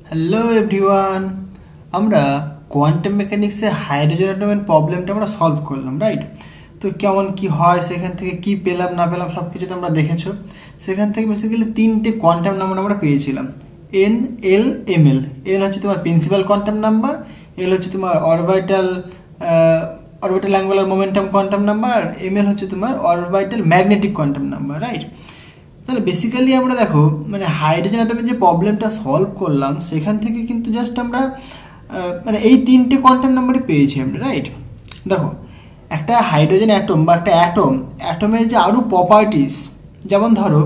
Hello everyone, আমরা quantum মেকানিক্সে hydrogen অ্যাটমের প্রবলেমটা আমরা সলভ করলাম, রাইট? তো কেমন কি হয়, সেখান থেকে কি পেলাম না পেলাম সব কিছু তো আমরা দেখেছো। সেখান থেকে বেসিক্যালি তিনটে কোয়ান্টাম নাম্বার আমরা পেয়েছিলাম, n, l, m l. N হচ্ছে তোমার প্রিন্সিপাল কোয়ান্টাম নাম্বার, এল হচ্ছে তোমার orbital angular momentum quantum number, আর এম এল হচ্ছে তোমার orbital magnetic quantum number, right? তাহলে বেসিক্যালি আমরা দেখো মানে হাইড্রোজেন অ্যাটমের যে প্রবলেমটা সলভ করলাম সেখান থেকে কিন্তু জাস্ট আমরা মানে এই তিনটে কোয়ান্টাম নাম্বারই পেয়েছি আমরা, রাইট? দেখো একটা হাইড্রোজেন অ্যাটম বা একটা অ্যাটমের যে আরও প্রপার্টিস, যেমন ধরো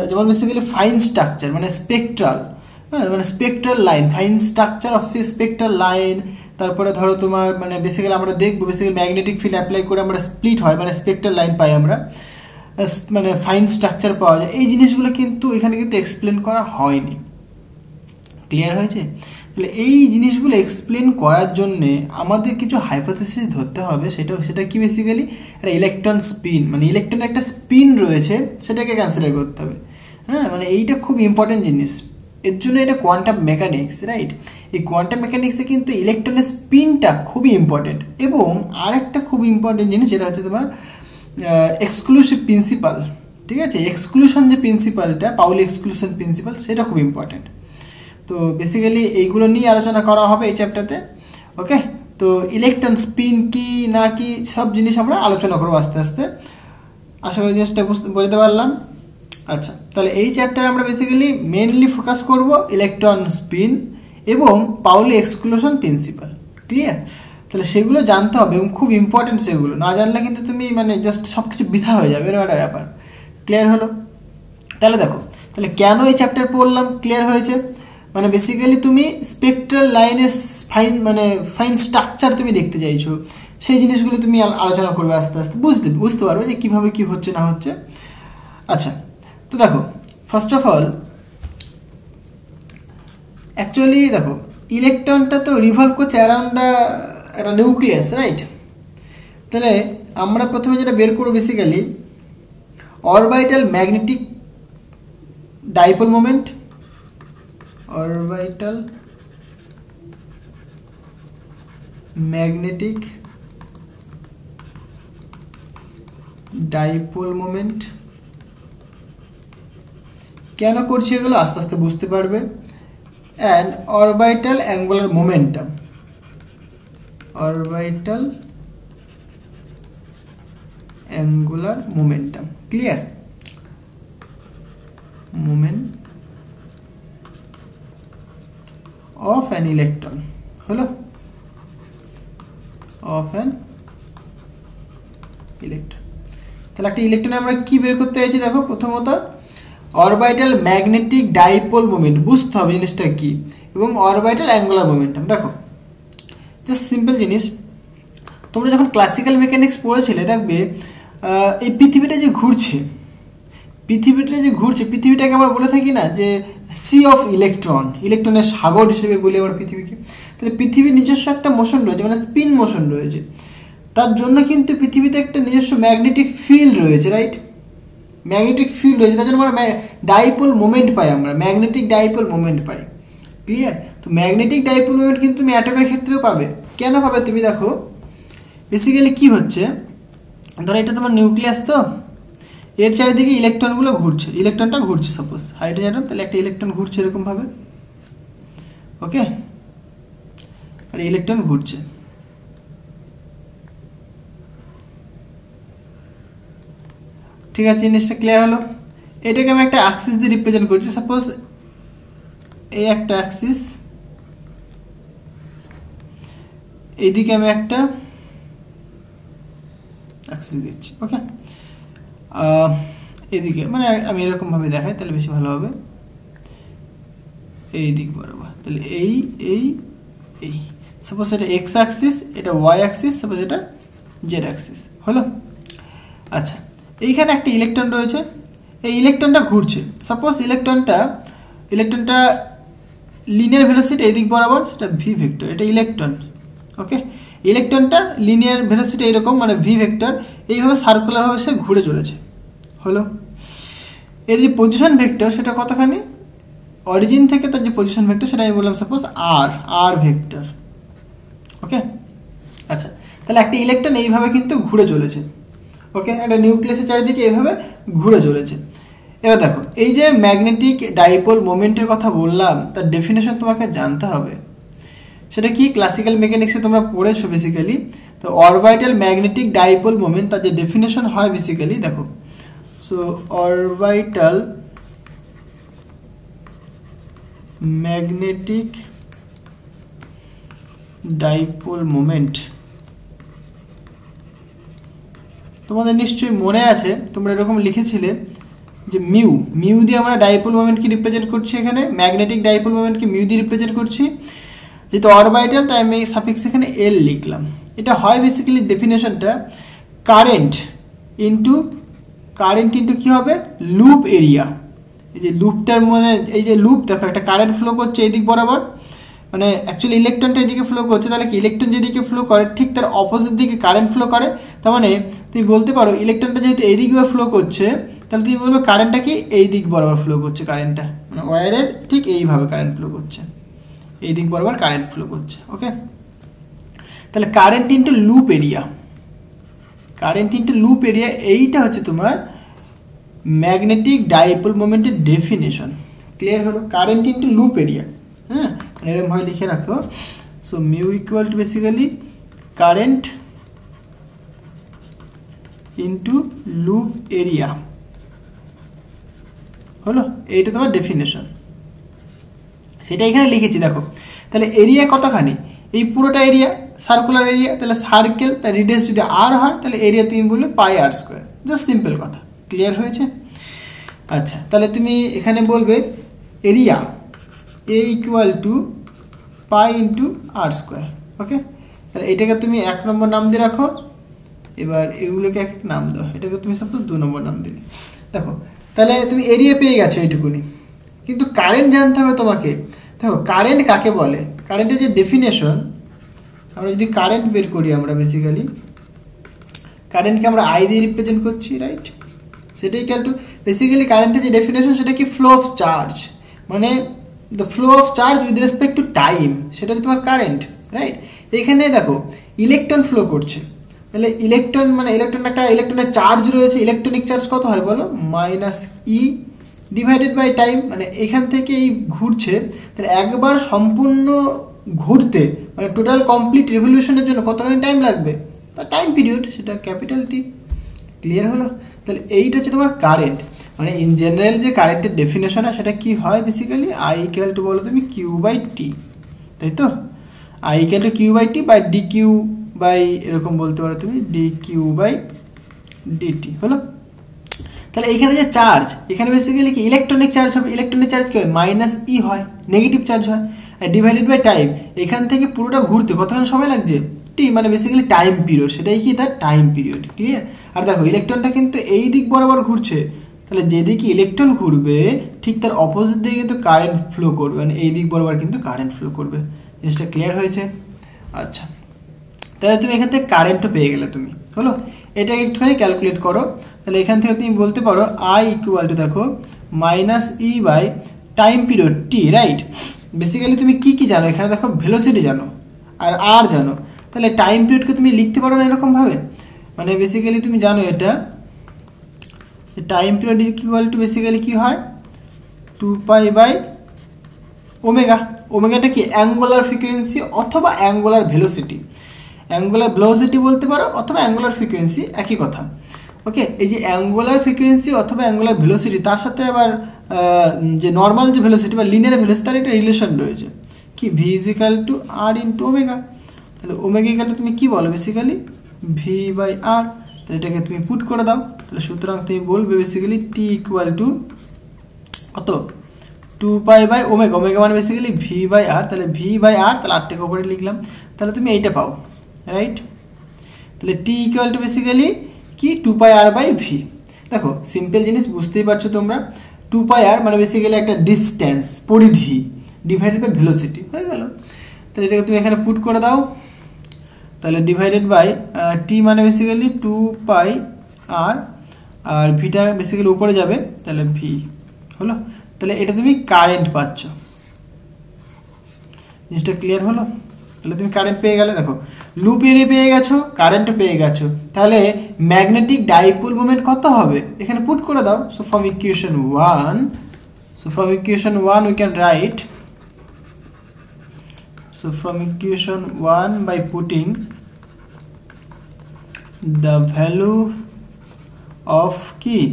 যেমন বেসিক্যালি ফাইন স্ট্রাকচার মানে স্পেকট্রাল, মানে spectral line, fine structure of spectral line. তারপরে ধরো তোমার মানে বেসিক্যালি আমরা দেখবো বেসিক্যালি ম্যাগনেটিক ফিল্ড অ্যাপ্লাই করে আমরা স্প্লিট হয় মানে স্পেকট্রাল লাইন পাই আমরা, মানে ফাইন স্ট্রাকচার পাওয়া যায়। এই জিনিসগুলো কিন্তু এখানে কিন্তু এক্সপ্লেন করা হয়নি। ক্লিয়ার হয়েছে? তাহলে এই জিনিসগুলো এক্সপ্লেন করার জন্যে আমাদের কিছু হাইপোথিসিস ধরতে হবে। সেটা কি বেসিক্যালি একটা ইলেকট্রন স্পিন, মানে ইলেকট্রনের একটা স্পিন রয়েছে, সেটাকে ক্যান্সেল করতে হবে। হ্যাঁ, মানে এইটা খুব ইম্পর্টেন্ট জিনিস। এর জন্য এটা কোয়ান্টাম মেকানিক্স, রাইট? এই কোয়ান্টাম মেকানিক্সে কিন্তু ইলেকট্রনের স্পিনটা খুবই ইম্পর্টেন্ট। এবং আরেকটা খুব ইম্পর্টেন্ট জিনিস যেটা হচ্ছে তোমার এক্সক্লুসিভ প্রিন্সিপাল, ঠিক আছে? এক্সক্লুশন যে প্রিন্সিপালটা, পাউলি এক্সক্লুশন প্রিন্সিপাল, সেটা খুব ইম্পর্টেন্ট। তো বেসিক্যালি এইগুলো নিয়ে আলোচনা করা হবে এই চ্যাপ্টারতে। ওকে, তো ইলেকট্রন স্পিন কি না কি সব জিনিস আমরা আলোচনা করবো আস্তে আস্তে। আশা করি জিনিসটা বুঝতে পারলাম। আচ্ছা, তাহলে এই চ্যাপ্টারে আমরা বেসিক্যালি মেনলি ফোকাস করব ইলেকট্রন স্পিন এবং পাউলি এক্সক্লুশন প্রিন্সিপাল। ক্লিয়ার? তাহলে সেগুলো জানতে হবে এবং খুব ইম্পর্টেন্ট। সেগুলো না জানলে কিন্তু তুমি মানে জাস্ট সব কিছু বৃথা হয়ে যাবে, এরকম একটা ব্যাপার। ক্লিয়ার হলো? তাহলে দেখো, তাহলে কেন এই চ্যাপ্টার পড়লাম, ক্লিয়ার হয়েছে? মানে বেসিক্যালি তুমি স্পেকট্রাল লাইনের ফাইন স্ট্রাকচার তুমি দেখতে চাইছো, সেই জিনিসগুলো তুমি আলোচনা করবে আস্তে আস্তে, বুঝতে পারবে যে কীভাবে কী হচ্ছে না হচ্ছে। আচ্ছা, তো দেখো ফার্স্ট অফ অল অ্যাকচুয়ালি দেখো ইলেকট্রনটা তো রিভলভ করছে অ্যারাউন্ড একটা নিউক্লিয়াস, রাইট? তাহলে আমরা প্রথমে যেটা বের করবো basically orbital magnetic dipole moment, orbital magnetic dipole moment. কেন করছি এগুলো আস্তে আস্তে বুঝতে পারবে। And orbital angular momentum, orbital angular momentum. Clear? Moment of an electron হলো, অফ অ্যান ইলেকট্রন। তাহলে একটা ইলেকট্রনে আমরা কি বের করতে চাইছি, দেখো প্রথমত অরবিটাল ম্যাগনেটিক ডাইপোল মোমেন্ট, বুঝতে হবে জিনিসটা কি, এবং অরবিটাল অ্যাঙ্গুলার মোমেন্টাম। দেখো জাস্ট সিম্পল জিনিস, তোমরা যখন ক্লাসিক্যাল মেকানিক্স পড়েছিলে দেখবে এই পৃথিবীটা যে ঘুরছে, পৃথিবীটাকে আমরা বলে থাকি না যে সি অফ ইলেকট্রন, ইলেকট্রনের সাগর হিসেবে বলি আমরা পৃথিবীকে। তাহলে পৃথিবীর নিজস্ব একটা মোশন রয়েছে, মানে স্পিন মোশন রয়েছে। তার জন্য কিন্তু পৃথিবীতে একটা নিজস্ব ম্যাগনেটিক ফিল্ড রয়েছে, রাইট? ম্যাগনেটিক ফিল্ড রয়েছে, তার জন্য আমরা ডাইপোল মোমেন্ট পাই, আমরা ম্যাগনেটিক ডাইপোল মোমেন্ট পাই। ক্লিয়ার? তো ম্যাগনেটিক ডাইপোল মোমেন্ট কিন্তু তুমি অ্যাটমের ক্ষেত্রেও পাবে। কেন পাবে তুমি দেখো, বেসিক্যালি কি হচ্ছে, ধরো এটা তোমার নিউক্লিয়াস, তো এর চারিদিকে ইলেকট্রনগুলো ঘুরছে, ইলেকট্রনটা ঘুরছে, সাপোজ হাইড্রোজেন অ্যাটম, তাহলে একটা ইলেকট্রন ঘুরছে এরকমভাবে। ওকে, আর ইলেকট্রন ঘুরছে। ঠিক আছে, জিনিসটা ক্লিয়ার হলো? এটাকে আমি একটা অ্যাক্সিস দিয়ে রিপ্রেজেন্ট করছি। সাপোজ এই একটা অ্যাক্সিস, এইদিকে আমি একটা অ্যাক্সিস দিচ্ছি। ওকে, এদিকে মানে আমি এরকমভাবে দেখাই তাহলে বেশি ভালো হবে, এই দিক বরাবর। তাহলে এই সাপোজ এটা এক্স অ্যাক্সিস, এটা ওয়াই অ্যাক্সিস, সাপোজ এটা জেড অ্যাক্সিস হলো। আচ্ছা, এইখানে একটা ইলেকট্রন রয়েছে, এই ইলেকট্রনটা ঘুরছে। সাপোজ ইলেকট্রনটা লিনিয়ার ভেলোসিটি এই দিক বরাবর, সেটা ভি ভেক্টর, এটা ইলেকট্রন। ওকে, ইলেকট্রনটা লিনিয়ার ভেলোসিটি এইরকম মানে ভি ভেক্টর, এইভাবে সার্কুলারভাবে সে ঘুরে চলেছে হলো। এর যে পজিশন ভেক্টর সেটা কতখানি, অরিজিন থেকে তার যে পজিশন ভেক্টর সেটা আমি বললাম সাপোজ আর ভেক্টর। ওকে, আচ্ছা, তাহলে একটা ইলেকট্রন এইভাবে কিন্তু ঘুরে চলেছে। ওকে, একটা নিউক্লিয়াসের চারিদিকে এইভাবে ঘুরে চলেছে। এবার দেখো, এই যে ম্যাগনেটিক ডাইপোল মোমেন্টের কথা বললাম, তার ডেফিনেশন তোমাকে জানতে হবে। সেটা কি ক্লাসিক্যাল মেকানিক্সে তোমরা পড়েছো বেসিক্যালি। তো অরবিটাল ম্যাগনেটিক ডাইপোল মোমেন্ট তার যে ডেফিনেশন হয় বেসিক্যালি দেখো, so orbital magnetic dipole moment, তোমাদের নিশ্চয়ই মনে আছে তোমরা এরকম লিখেছিলে যে মিউ দিয়ে আমরা ডাইপোল মোমেন্টকে রিপ্রেজেন্ট করছি, এখানে ম্যাগনেটিক ডাইপোল মোমেন্টকে মিউ দিয়ে রিপ্রেজেন্ট করছি। যেহেতু অরবিটাল তাই আমি সাফিক্স এখানে এল লিখলাম। এটা হয় বেসিক্যালি ডেফিনেশনটা কারেন্ট ইন্টু কি হবে, লুপ এরিয়া। এই যে লুপটার মানে এই যে লুপ দেখো, একটা কারেন্ট ফ্লো করছে এই দিক বরাবর, মানে অ্যাকচুয়ালি ইলেকট্রনটা এদিকে ফ্লো করছে, তাহলে কি ইলেকট্রন যেদিকে ফ্লো করে ঠিক তার অপোজিট দিকে কারেন্ট ফ্লো করে। তার মানে তুমি বলতে পারো ইলেকট্রনটা যেহেতু এই দিকে ফ্লো করছে, তাহলে তুমি বলবে কারেন্টটা কি এই দিক বরাবর ফ্লো করছে, কারেন্টটা মানে ওয়্যারের ঠিক এইভাবে কারেন্ট ফ্লো করছে, এই দিক বরাবর কারেন্ট ফ্লো করছে। ওকে, তাহলে কারেন্ট ইন্টু লুপ এরিয়া, এইটা হচ্ছে তোমার ম্যাগনেটিক ডাইপোল মোমেন্টের ডেফিনেশন। ক্লিয়ার হলো? কারেন্ট ইন্টু লুপ এরিয়া, হ্যাঁ, এরকম ভাবে লিখে রাখো। So mu equal to basically current into loop area হলো, এইটা তোমার ডেফিনেশন, সেটা এখানে লিখেছি দেখো। তাহলে এরিয়া কতখানি, এই পুরোটা এরিয়া সার্কুলার এরিয়া, তাহলে সার্কেল তার রেডিয়াস যদি আর হয় তাহলে এরিয়া তুমি বলবে pi r square, just simple কথা। ক্লিয়ার হয়েছে? আচ্ছা, তাহলে তুমি এখানে বলবে area A equal to pi into r square. Okay, তাহলে এটাকে তুমি 1 নম্বর নাম দিয়ে রাখো, এবার এগুলোকে এক নাম দাও, এটাকে তুমি সাপোজ 2 নম্বর নাম দিলে। দেখো, তাহলে তুমি এরিয়া পেয়ে গেছো এইটুকুনি, কিন্তু কারেন্ট জানতে হবে তোমাকে। দেখো কারেন্ট কাকে বলে, কারেন্টের যে ডেফিনেশন, আমরা যদি কারেন্ট বের করি, আমরা বেসিক্যালি কারেন্টকে আমরা আই দিয়ে রিপ্রেজেন্ট করছি, রাইট? সেটাই কিন্তু বেসিক্যালি কারেন্টের যে ডেফিনেশন সেটা কি ফ্লো অফ চার্জ, মানে the flow of charge with respect to time, সেটা হচ্ছে তোমার কারেন্ট, রাইট? এখানে দেখো ইলেকট্রন ফ্লো করছে, তাহলে ইলেকট্রন মানে একটা ইলেকট্রনের চার্জ রয়েছে, ইলেকট্রনিক চার্জ কত হয় বলো, minus e divided by time. মানে এখান থেকে এই ঘুরছে, তাহলে একবার সম্পূর্ণ ঘুরতে মানে টোটাল কমপ্লিট রেভলিউশনের জন্য কতখানি টাইম লাগবে, তার টাইম পিরিয়ড সেটা ক্যাপিটাল টি। ক্লিয়ার হলো? তাহলে এইটা হচ্ছে তোমার কারেন্ট, মানে ইন জেনারেল যে কারেন্টের ডেফিনেশন হয় সেটা কি হয় বেসিক্যালি আই ইকুয়াল টু বলো তুমি কিউ বাই টি, তাই তো? I equal to q by t by d q by এরকম বলতে পারো তুমি ডি কিউ বাই ডিটি হলো। তাহলে এখানে যে চার্জ, এখানে বেসিক্যালি কি ইলেকট্রনিক চার্জ হবে, ইলেকট্রনিক চার্জ কি হয় মাইনাস ই হয়, নেগেটিভ চার্জ হয়, আর ডিভাইডেড বাই টাইম। এখান থেকে পুরোটা ঘুরতে কতক্ষণ সময় লাগছে, টি মানে বেসিক্যালি টাইম পিরিয়ড, সেটাই কি তার টাইম পিরিয়ড। ক্লিয়ার? আর দেখো ইলেকট্রনটা কিন্তু এই দিক বরাবর ঘুরছে, তাহলে যেদিকে ইলেকট্রন ঘুরবে ঠিক তার অপোজিট দিকে কিন্তু কারেন্ট ফ্লো করবে, মানে এই দিক বরাবর কিন্তু কারেন্ট ফ্লো করবে। জিনিসটা ক্লিয়ার হয়েছে? আচ্ছা, তাহলে তুমি এখান থেকে কারেন্টও পেয়ে গেলে তুমি, হলো। এটাকে একটুখানি ক্যালকুলেট করো, তাহলে এখান থেকে তুমি বলতে পারো আই ইকুয়াল টু দেখো minus e by time period t, right? Basically তুমি কি জানো, এখানে দেখো ভেলোসিটি জানো আর জানো, তাহলে টাইম পিরিয়ডকে তুমি লিখতে পারো না এরকমভাবে, মানে বেসিক্যালি তুমি জানো এটা time period equal to basically কি হয় 2 পাই বাই ওমেগা। ওমেগাটা কি অ্যাঙ্গুলার ফ্রিকোয়েন্সি অথবা অ্যাঙ্গুলার ভেলোসিটি, অ্যাঙ্গুলার ভেলোসিটি বলতে পারো অথবা অ্যাঙ্গুলার ফ্রিকোয়েন্সি, একই কথা। ওকে, এই যে অ্যাঙ্গুলার ফ্রিকোয়েন্সি অথবা অ্যাঙ্গুলার ভেলোসিটি, তার সাথে আবার যে নর্মাল যে ভেলোসিটি বা লিনিয়ার ভেলোসিটি, তার একটা রিলেশন রয়েছে কি v is equal to r into omega. তাহলে ওমেগা ইকাল টু তুমি কী বলো বেসিক্যালি ভি বাই আর, তাহলে এটাকে তুমি পুট করে দাও, তাহলে সুতরাং তুমি বলবে বেসিক্যালি টি ইকুয়াল টু কত 2 পাই বাই ওমেগা, ওমেগা মানে বেসিক্যালি ভি বাই আর, তাহলে ভি বাই আর, তাহলে আরটাকে ওপরে লিখলাম, তাহলে তুমি এইটা পাও, রাইট? তাহলে টি ইকুয়াল টু বেসিক্যালি কি 2 পাই আর বাই ভি। দেখো সিম্পল জিনিস বুঝতেই পারছো তোমরা, 2 পাই আর মানে বেসিক্যালি একটা ডিস্টেন্স, পরিধি, ডিভাইডেড বাই ভেলোসিটি, হয়ে গেল। তাহলে এটাকে তুমি এখানে পুট করে দাও, তাহলে ডিভাইডেড বাই টি মানে বেসিক্যালি 2 পাই আর, আর ভিটা বেসিক্যালি উপরে যাবে, তাহলে ভি হলো। তাহলে এটা তুমি কারেন্ট পাচ্ছ। জিনিসটা ক্লিয়ার হলো? তাহলে তুমি কারেন্ট পেয়ে গেলে, দেখো লুপ এরিয়া পেয়ে গেছো, কারেন্টও পেয়ে গেছো, তাহলে ম্যাগনেটিক ডাইপোল মোমেন্ট কত হবে এখানে পুট করে দাও। So from equation 1 we can write, so from equation 1 by putting the value of key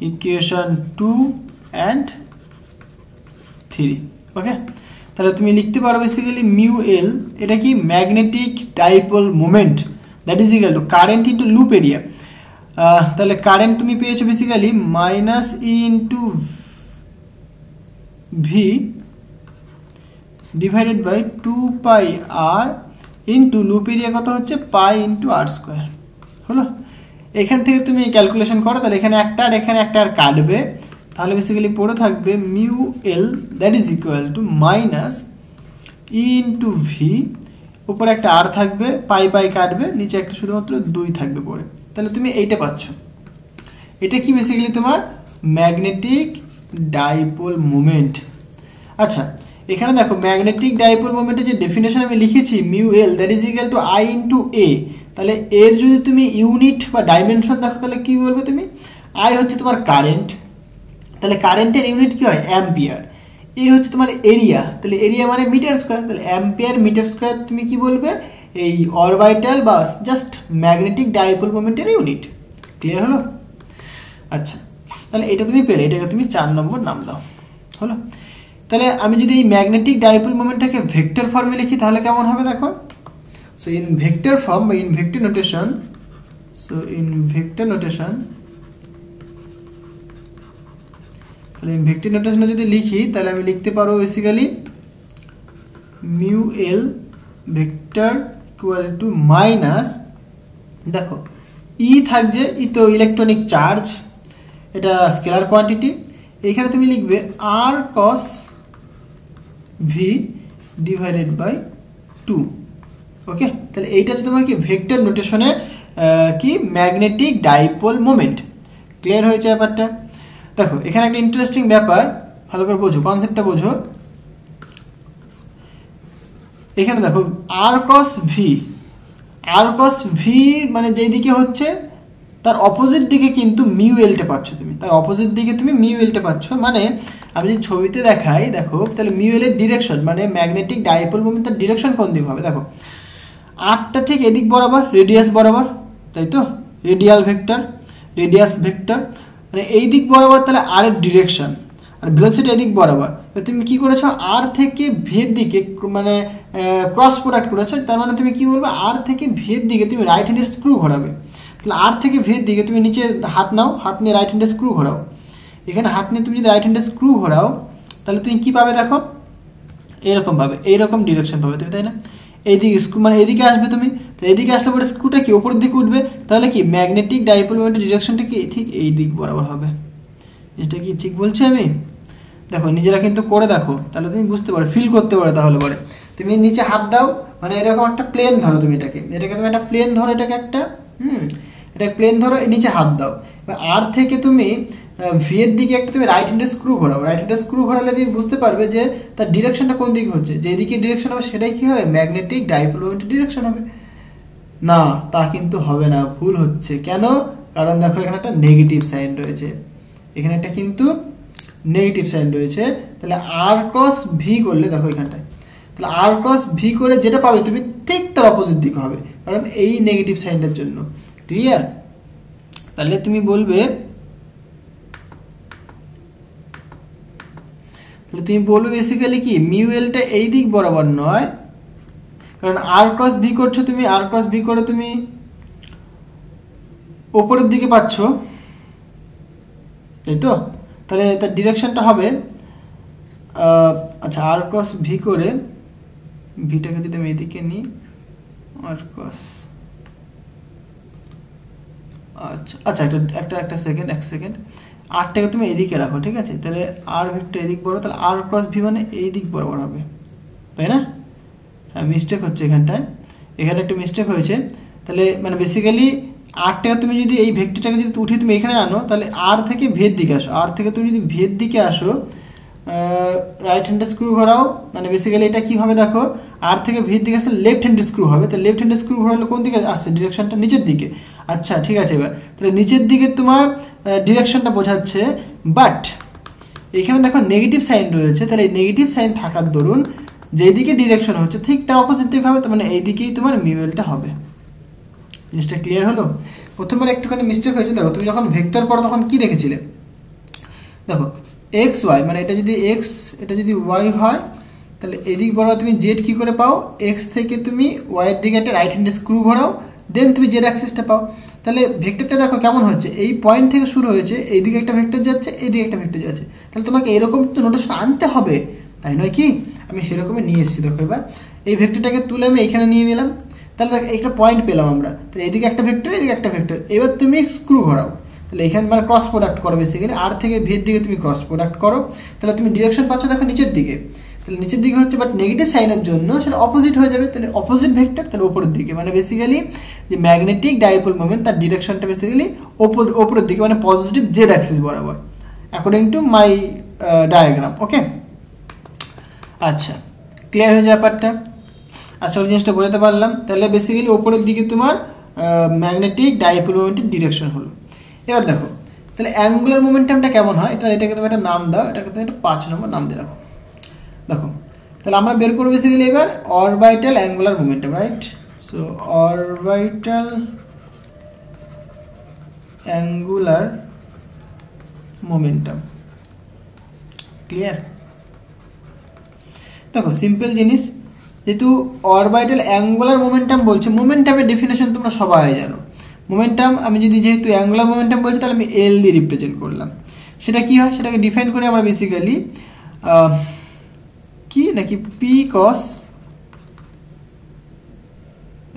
equation 2 and 3, okay. তাহলে তুমি লিখতে পারো বেসিক্যালি মিউ এল, এটা কি magnetic dipole moment, that is equal to current into loop area. তাহলে current তুমি পেয়েছো basically minus e into v divided by 2 pi r into loop area কত হচ্ছে পাই ইন্টু আর স্কোয়ার, হলো। এখান থেকে তুমি ক্যালকুলেশন করো, তাহলে এখানে একটা আর এখানে একটা আর কাটবে, তাহলে বেসিক্যালি পড়ে থাকবে mu L that is equal to minus e into V, উপরে একটা আর থাকবে, পাই পাই কাটবে, নিচে একটা শুধুমাত্র 2 থাকবে পড়ে। তাহলে তুমি এইটা পাচ্ছ, এটা কি বেসিক্যালি তোমার ম্যাগনেটিক ডাইপোল মোমেন্ট। আচ্ছা, এখানে দেখো ম্যাগনেটিক ডাইপোল মোমেন্টের যে ডেফিনেশন আমি লিখেছি mu L that is equal to I into A, তাহলে এর যদি তুমি ইউনিট বা ডাইমেনশন দেখো তাহলে কি বলবে তুমি, আই হচ্ছে তোমার কারেন্ট, তাহলে কারেন্টের ইউনিট কি হয় অ্যাম্পিয়ার, এ হচ্ছে তোমার এরিয়া, তাহলে এরিয়া মানে মিটার স্কোয়ার, তাহলে অ্যাম্পিয়ার মিটার স্কোয়ার তুমি কি বলবে এই অরবিটাল বা জাস্ট ম্যাগনেটিক ডাইপোল মোমেন্টের ইউনিট। ক্লিয়ার হলো? আচ্ছা, তাহলে এটা তুমি পেলে, এটাকে তুমি 4 নম্বর নাম দাও, হলো। তাহলে আমি যদি এই ম্যাগনেটিক ডাইপোল মোমেন্টটাকে ভেক্টর ফর্মে লিখি তাহলে কেমন হবে দেখো। সো ইন ভেক্টর ফর্ম বা ইন ভেক্টর নোটেশন, তাহলে ভেক্টর নোটেশনে যদি লিখি তাহলে আমি লিখতে পারবো basically mu L vector equal to minus, দেখো ই থাকছে, ই তো ইলেকট্রনিক চার্জ, এটা স্কেলার কোয়ান্টিটি, এখানে তুমি লিখবে আর কস ভি ডিভাইডেড বাই 2, ওকে। তাহলে এইটা হচ্ছে তোমার কি ভেক্টর নোটেশনে কি ম্যাগনেটিক ডাইপোল মোমেন্ট। ক্লিয়ার হয়েছে ব্যাপারটা? দেখো এখানে একটা ইন্টারেস্টিং ব্যাপার, ভালো করে বোঝো, কনসেপ্টটা বোঝো। এখানে দেখো আর ক্রস ভি মানে যেই দিকে হচ্ছে তার অপোজিট দিকে কিন্তু মিউ এলটা পাচ্ছ তুমি, তার অপোজিট দিকে তুমি মিউ এলটা পাচ্ছ, মানে আমি যদি ছবিতে দেখাই দেখো, তাহলে মিউ এল এর ডিরেকশন মানে ম্যাগনেটিক ডাইপোল মোমেন্ট তার ডিরেকশন কোন দিকে হবে, দেখো আরটা ঠিক এদিক বরাবর, রেডিয়াস বরাবর, তাই তো, রেডিয়াস ভেক্টর মানে এই দিক বরাবর, তাহলে আর এর ডিরেকশন আর ভেলোসিটি এদিক বরাবর। তুমি কি করেছো আর থেকে ভের দিকে মানে ক্রস প্রোডাক্ট করেছো, তার মানে তুমি কি বলবে আর থেকে ভের দিকে তুমি রাইট হ্যান্ডের স্ক্রু ঘোরাবে, তাহলে আর থেকে ভের দিকে তুমি নিচে হাত নাও, হাত নিয়ে রাইট হ্যান্ডের স্ক্রু ঘোরাও, এখানে হাত নিয়ে তুমি যদি রাইট হ্যান্ডের স্ক্রু ঘোরাও তাহলে তুমি কি পাবে দেখো এরকম পাবে, এইরকম ডিরেকশন পাবে তুমি, তাই না। এইদিকে স্ক্রু মানে এদিকে আসবে তুমি, তো এদিকে আসলে পরে স্ক্রুটা কি ওপরের দিকে উঠবে, তাহলে কি ম্যাগনেটিক ডাইপোল মোমেন্টের ডিরেকশনটা কি ঠিক এই দিক বরাবর হবে। এটা কি ঠিক বলছি আমি? দেখো নিজেরা কিন্তু করে দেখো, তাহলে তুমি বুঝতে পারো, ফিল করতে পারো। তাহলে পরে তুমি নিচে হাত দাও, মানে এরকম একটা প্লেন ধরো, তুমি এটাকে তুমি একটা প্লেন ধরো, এটাকে একটা এটা প্লেন ধরো, নিচে হাত দাও, আর থেকে তুমি ভি এর দিকে একটা তুমি রাইট হ্যান্ডের স্ক্রু ঘোরাও, রাইট হ্যান্ডের স্ক্রু ঘোরালে তুমি বুঝতে পারবে যে তার ডিরেকশনটা কোন দিকে হচ্ছে, যেদিকে ডিরেকশন হবে সেটাই কি হবে ম্যাগনেটিক ডাইপোল মোমেন্টের ডিরেকশন হবে। না, তা কিন্তু হবে না, ভুল হচ্ছে। কেন? কারণ দেখো এখানে একটা নেগেটিভ সাইন রয়েছে, এখানে একটা কিন্তু নেগেটিভ সাইন রয়েছে, তাহলে আর ক্রস ভি করলে দেখো এখানটায়, তাহলে আর ক্রস ভি করে যেটা পাবে তুমি ঠিক তার অপোজিট দিকে হবে, কারণ এই নেগেটিভ সাইনটার জন্য। ক্লিয়ার? তাহলে তুমি বলবে, বেসিক্যালি কি মিউ এলটা এই দিক বরাবর নয়, কারণ আর ক্রস ভি করছো তুমি, আর ক্রস ভি করে তুমি ওপরের দিকে পাচ্ছ, তাই তো, তাহলে তার ডিরেকশনটা হবে আচ্ছা আর ক্রস ভি করে, ভিটাকে যদি আমি এদিকে নিই আর ক্রস, আচ্ছা আচ্ছা একটা সেকেন্ড, এক সেকেন্ড, আরটাকে তুমি এদিকে রাখো, ঠিক আছে, তাহলে আর ভেক্টর এদিক বরাবর, তাহলে আর ক্রস ভি মানে এই দিক বরাবর হবে, তাই না। হ্যাঁ, মিস্টেক হচ্ছে এখানটায়, এখানে একটু মিস্টেক হয়েছে। তাহলে মানে বেসিক্যালি আরটাকে তুমি যদি এই ভেক্টরটাকে যদি উঠিয়ে তুমি এখানে আনো, তাহলে আর থেকে ভের দিকে আসো, আর থেকে তুমি যদি ভের দিকে আসো রাইট হ্যান্ডের স্ক্রু ঘোরাও, মানে বেসিক্যালি এটা কি হবে দেখো, আর থেকে ভির দিকে আসলে লেফট হ্যান্ডের স্ক্রু হবে। তো লেফট হ্যান্ডের স্ক্রু ঘোরালে কোন দিকে আসছে, ডিরেকশনটা নিচের দিকে। আচ্ছা ঠিক আছে, এবার তাহলে নিচের দিকে তোমার ডিরেকশনটা বোঝাচ্ছে, বাট এখানে দেখো নেগেটিভ সাইন রয়েছে। তাহলে এই নেগেটিভ সাইন থাকার দরুন যেই দিকে ডিরেকশন হচ্ছে ঠিক তার অপোজিট দিকে হবে, তার মানে এই দিকেই তোমার মিউএলটা হবে। জিনিসটা ক্লিয়ার হলো? প্রথমবার একটুখানি মিস্টেক হয়েছে, দেখো তুমি যখন ভেক্টর পড়ো তখন কি দেখেছিলে, দেখো এক্স ওয়াই, মানে এটা যদি এক্স এটা যদি ওয়াই হয়, তাহলে এদিক বরাবর তুমি জেড কী করে পাও, এক্স থেকে তুমি ওয়াইয়ের দিকে একটা রাইট হ্যান্ডের স্ক্রু ঘোরাও, দেন তুমি জেড অ্যাক্সিসটা পাও। তাহলে ভেক্টরটা দেখো কেমন হচ্ছে, এই পয়েন্ট থেকে শুরু হয়েছে, এইদিকে একটা ভেক্টর যাচ্ছে, এইদিকে একটা ভেক্টর যাচ্ছে। তাহলে তোমাকে এরকম তো নোটেশন আনতে হবে, তাই নয় কি? আমি সেরকমই নিয়ে এসেছি। দেখো এবার এই ভেক্টরটাকে তুলে আমি এইখানে নিয়ে নিলাম, তাহলে দেখো একটা পয়েন্ট পেলাম আমরা। তাহলে এইদিকে একটা ভেক্টর, এইদিকে একটা ভেক্টর, এবার তুমি স্ক্রু ঘোরাও, তাহলে এখানে মানে ক্রস প্রোডাক্ট করো বেসিক্যালি, আর থেকে ভির দিকে তুমি ক্রস প্রোডাক্ট করো, তাহলে তুমি ডিরেকশন পাচ্ছ দেখো নিচের দিকে। তাহলে নিচের দিকে হচ্ছে, বাট নেগেটিভ সাইনের জন্য সেটা অপোজিট হয়ে যাবে, তাহলে অপোজিট ভেক্টর, তাহলে ওপরের দিকে, মানে বেসিক্যালি যে ম্যাগনেটিক ডাইপোল মোমেন্ট তার ডিরেকশনটা বেসিক্যালি ওপরের দিকে, মানে পজিটিভ জেড অ্যাক্সিস বরাবর, অ্যাকর্ডিং টু মাই ডায়াগ্রাম। ওকে, আচ্ছা ক্লিয়ার হয়ে যায় ব্যাপারটা? আচ্ছা ওই জিনিসটা বোঝাতে পারলাম। তাহলে বেসিক্যালি ওপরের দিকে তোমার ম্যাগনেটিক ডাইপোল মোমেন্টের ডিরেকশন হলো। এবার দেখো তাহলে অ্যাঙ্গুলার মোমেন্টামটা কেমন হয়, এটা এটাকে তুমি একটা নাম দাও, এটাকে তুমি একটা 5 নম্বর নাম দিয়ে রাখো। দেখো তাহলে আমরা বের করবো বেসিক্যালি এবার orbital angular momentum, right? So orbital angular momentum, clear? দেখো সিম্পল জিনিস, যেহেতু অরবিটাল অ্যাঙ্গুলার মোমেন্টাম বলছে, মোমেন্টামের ডেফিনেশন তোমরা সবাই জানো। মোমেন্টাম আমি যদি যেহেতু অ্যাঙ্গুলার মোমেন্টাম বলছি, তাহলে আমি এল দিয়ে রিপ্রেজেন্ট করলাম। সেটা কি হয়, সেটাকে ডিফাইন করে আমরা বেসিক্যালি কি নাকি পি কস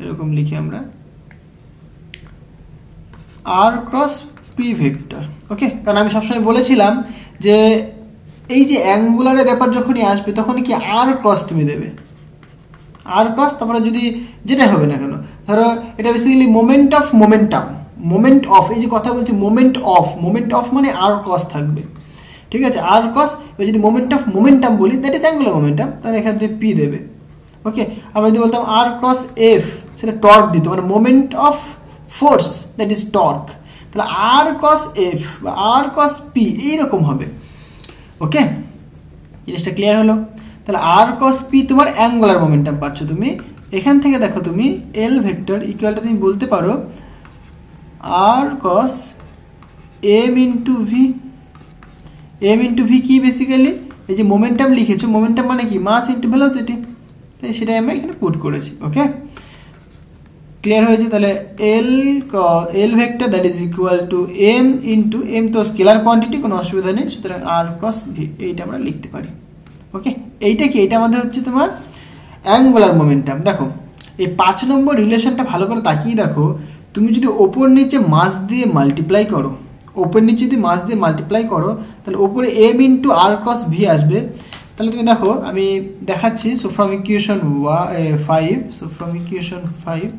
এরকম লিখি আমরা আর ক্রস পি ভেক্টর। ওকে, কারণ আমি সবসময় বলেছিলাম যে এই যে অ্যাঙ্গুলারের ব্যাপার যখনই আসবে তখন কি আর ক্রস তুমি দেবে, আর ক্রস, তারপরে যদি যেটা হবে না কেন, ধরো এটা basically moment of momentum, moment of, এই যে কথা বলছি মোমেন্ট অফ মানে আর ক্রস থাকবে, ঠিক আছে? আর ক্রস, এবার যদি মোমেন্ট অফ মোমেন্টাম বলি, দ্যাট ইজ অ্যাঙ্গুলার মোমেন্টাম, তাহলে এখানে তুমি পি দেবে। ওকে, আমরা যদি বলতাম আর ক্রস এফ, সেটা টর্ক দিত, মানে moment of force that is torque, তাহলে আর ক্রস এফ বা আর ক্রস পি এইরকম হবে। ওকে, জিনিসটা ক্লিয়ার হলো? তাহলে আর ক্রস পি তোমার অ্যাঙ্গুলার মোমেন্টাম পাচ্ছ তুমি। এখান থেকে দেখো তুমি এল ভেক্টর ইকুয়ালটা তুমি বলতে পারো r cross m into v. M into v কি বেসিক্যালি এই যে মোমেন্টাম লিখেছো, মোমেন্টাম মানে কি মাস ইন্টু ভেলোসিটি, তাই সেটাই আমরা এখানে পুট করেছি। ওকে, ক্লিয়ার হয়েছে? তাহলে L vector that is equal to m into, m তো স্কেলার কোয়ান্টিটি, কোনো অসুবিধা নেই, সুতরাং আর ক্রস ভি এইটা আমরা লিখতে পারি। ওকে, এইটা কি, এটা আমাদের হচ্ছে তোমার অ্যাঙ্গুলার মোমেন্টাম। দেখো এই 5 নম্বর রিলেশনটা ভালো করে তাকিয়ে দেখো, তুমি যদি ওপর নিচে মাস দিয়ে মাল্টিপ্লাই করো, ওপর নিচে যদি মাস দিয়ে মাল্টিপ্লাই করো, তাহলে ওপরে M into r cross V আসবে। তাহলে তুমি দেখো আমি দেখাচ্ছি, so from equation 5, so from equation 5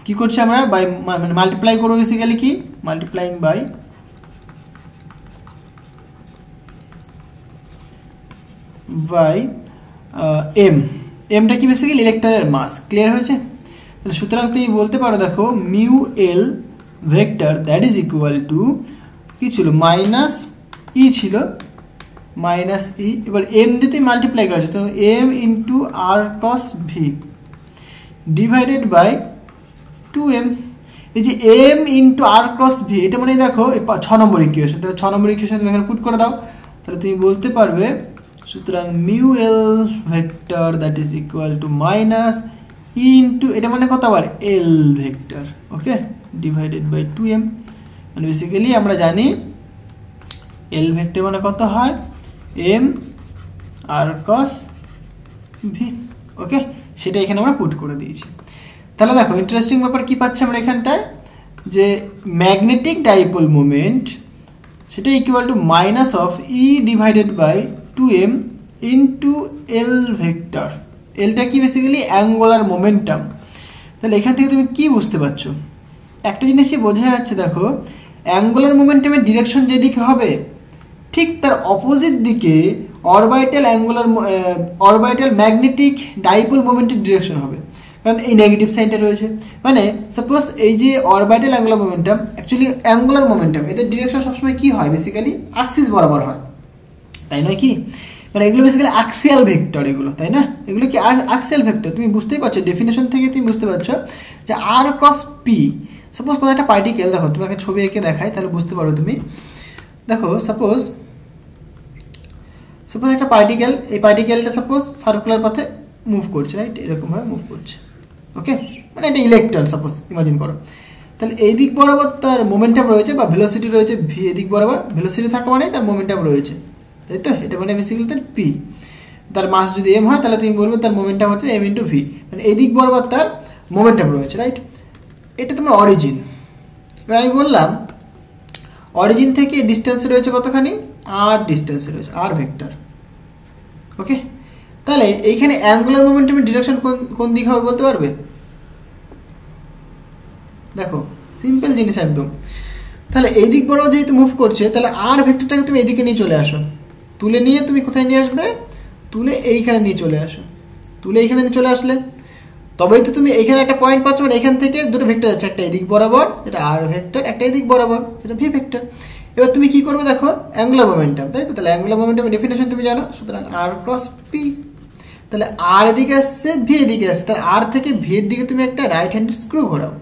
কি করছি আমরা, বাই মানে মাল্টিপ্লাই করবো বেসিক্যালি কি, মাল্টিপ্লাইং বাই এম। এমটা কি বেসিক্যালি ইলেকট্রনের মাস, ক্লিয়ার হয়েছে? তাহলে সুতরাং তুমি বলতে পারো দেখো mu L vector that is equal two কি ছিল, মাইনাস ই ছিল, মাইনাস ই, এবার এম দিয়ে তুমি মাল্টিপ্লাই করা হচ্ছে, তো m into r cross v divided by 2m। এই যে m into r cross v, এটা মানে দেখো 6 নম্বর ইকুয়েশন, তাহলে 6 নম্বর ইকুয়েশন তুমি এখানে পুট করে দাও, তাহলে তুমি বলতে পারবে সুতরাং mu L vector that is equal to minus e into, এটা মানে কত আবার L vector, okay, divided by 2m। মানে বেসিক্যালি আমরা জানি এল ভেক্টর মানে কত হয়, এম আর ক্রস ভি। ওকে, সেটা এখানে আমরা পুট করে দিয়েছি। তাহলে দেখো ইন্টারেস্টিং ব্যাপার কি পাচ্ছি আমরা এখানটায়, যে ম্যাগনেটিক ডাইপোল মোমেন্ট সেটা equal to minus of e divided by 2m into L vector. এলটা কি বেসিক্যালি অ্যাঙ্গুলার মোমেন্টাম। তাহলে এখান থেকে তুমি কি বুঝতে পারছো, একটা জিনিসই বোঝা যাচ্ছে, দেখো অ্যাঙ্গুলার মোমেন্টামের ডিরেকশন যেদিকে হবে ঠিক তার অপোজিট দিকে অরবিটাল ম্যাগনেটিক ডাইপোল মোমেন্টের ডিরেকশন হবে, কারণ এই নেগেটিভ সাইনটা রয়েছে। মানে সাপোজ এই যে orbital angular momentum, actually angular momentum, এদের ডিরেকশন সবসময় কী হয়, বেসিক্যালি অ্যাক্সিস বরাবর হয়, তাই নয় কি? মানে এগুলো বেসিক্যালি অ্যাক্সিয়াল ভেক্টর এগুলো, তাই না? এগুলো কি অ্যাক্সিয়াল ভেক্টর, তুমি বুঝতেই পারছো ডেফিনেশন থেকে তুমি বুঝতে পারছো যে আর ক্রস পি, সাপোজ কোনো একটা পার্টিকেল, দেখো তুমি একটা ছবি এঁকে দেখাই তাহলে বুঝতে পারো তুমি। দেখো সাপোজ একটা পার্টিকেল, এই পার্টিকেলটা সাপোজ সার্কুলার পাথে মুভ করছে, রাইট? এরকমভাবে মুভ করছে, ওকে? মানে এটা ইলেকট্রন সাপোজ ইমাজিন করো, তাহলে এই দিক বরাবর তার মোমেন্টাম রয়েছে বা ভেলোসিটি রয়েছে ভি, এদিক বরাবর ভেলোসিটি থাকা মানে তার মোমেন্টাম রয়েছে, তাই তো? এটা মানে বেসিক্যালি তার পি, তার মাস যদি এম হয় তাহলে তুমি বলবে তার মোমেন্টাম হচ্ছে এম ইন্টু ভি, মানে এই দিক বরাবর তার মোমেন্টাম রয়েছে, রাইট? এটা তোমার অরিজিন। এবার আমি বললাম অরিজিন থেকে ডিস্টেন্স রয়েছে কতখানি, আর ডিস্টেন্স রয়েছে আর ভেক্টর, ওকে? তাহলে এইখানে অ্যাঙ্গুলার মোমেন্টামের ডিরেকশন কোন দিক হবে বলতে পারবে? দেখো সিম্পল জিনিস একদম। তাহলে এই দিক বরাবর যেহেতু মুভ করছে, তাহলে আর ভেক্টরটাকে তুমি এদিকে নিয়ে চলে আসো, তুলে নিয়ে তুমি কোথায় নিয়ে আসবে, তুলে এইখানে নিয়ে চলে আসো, তুলে এইখানে নিয়ে চলে আসলে তবেই তো তুমি এইখানে একটা পয়েন্ট পাচ্ছ, মানে এখান থেকে দুটো ভেক্টর যাচ্ছে, একটা এদিক বরাবর এটা আর ভেক্টর, একটা এদিক বরাবর সেটা ভি ভেক্টর। এবার তুমি কি করবে দেখো, অ্যাঙ্গুলার মোমেন্টাম, তাই তো? তাহলে অ্যাঙ্গুলার মোমেন্টামের ডেফিনেশন তুমি জানো, সুতরাং আর ক্রস পি, তাহলে আর এদিকে আসছে ভি এদিকে আসছে, তাহলে আর থেকে ভি এর দিকে তুমি একটা রাইট হ্যান্ড স্ক্রু ঘোরাও,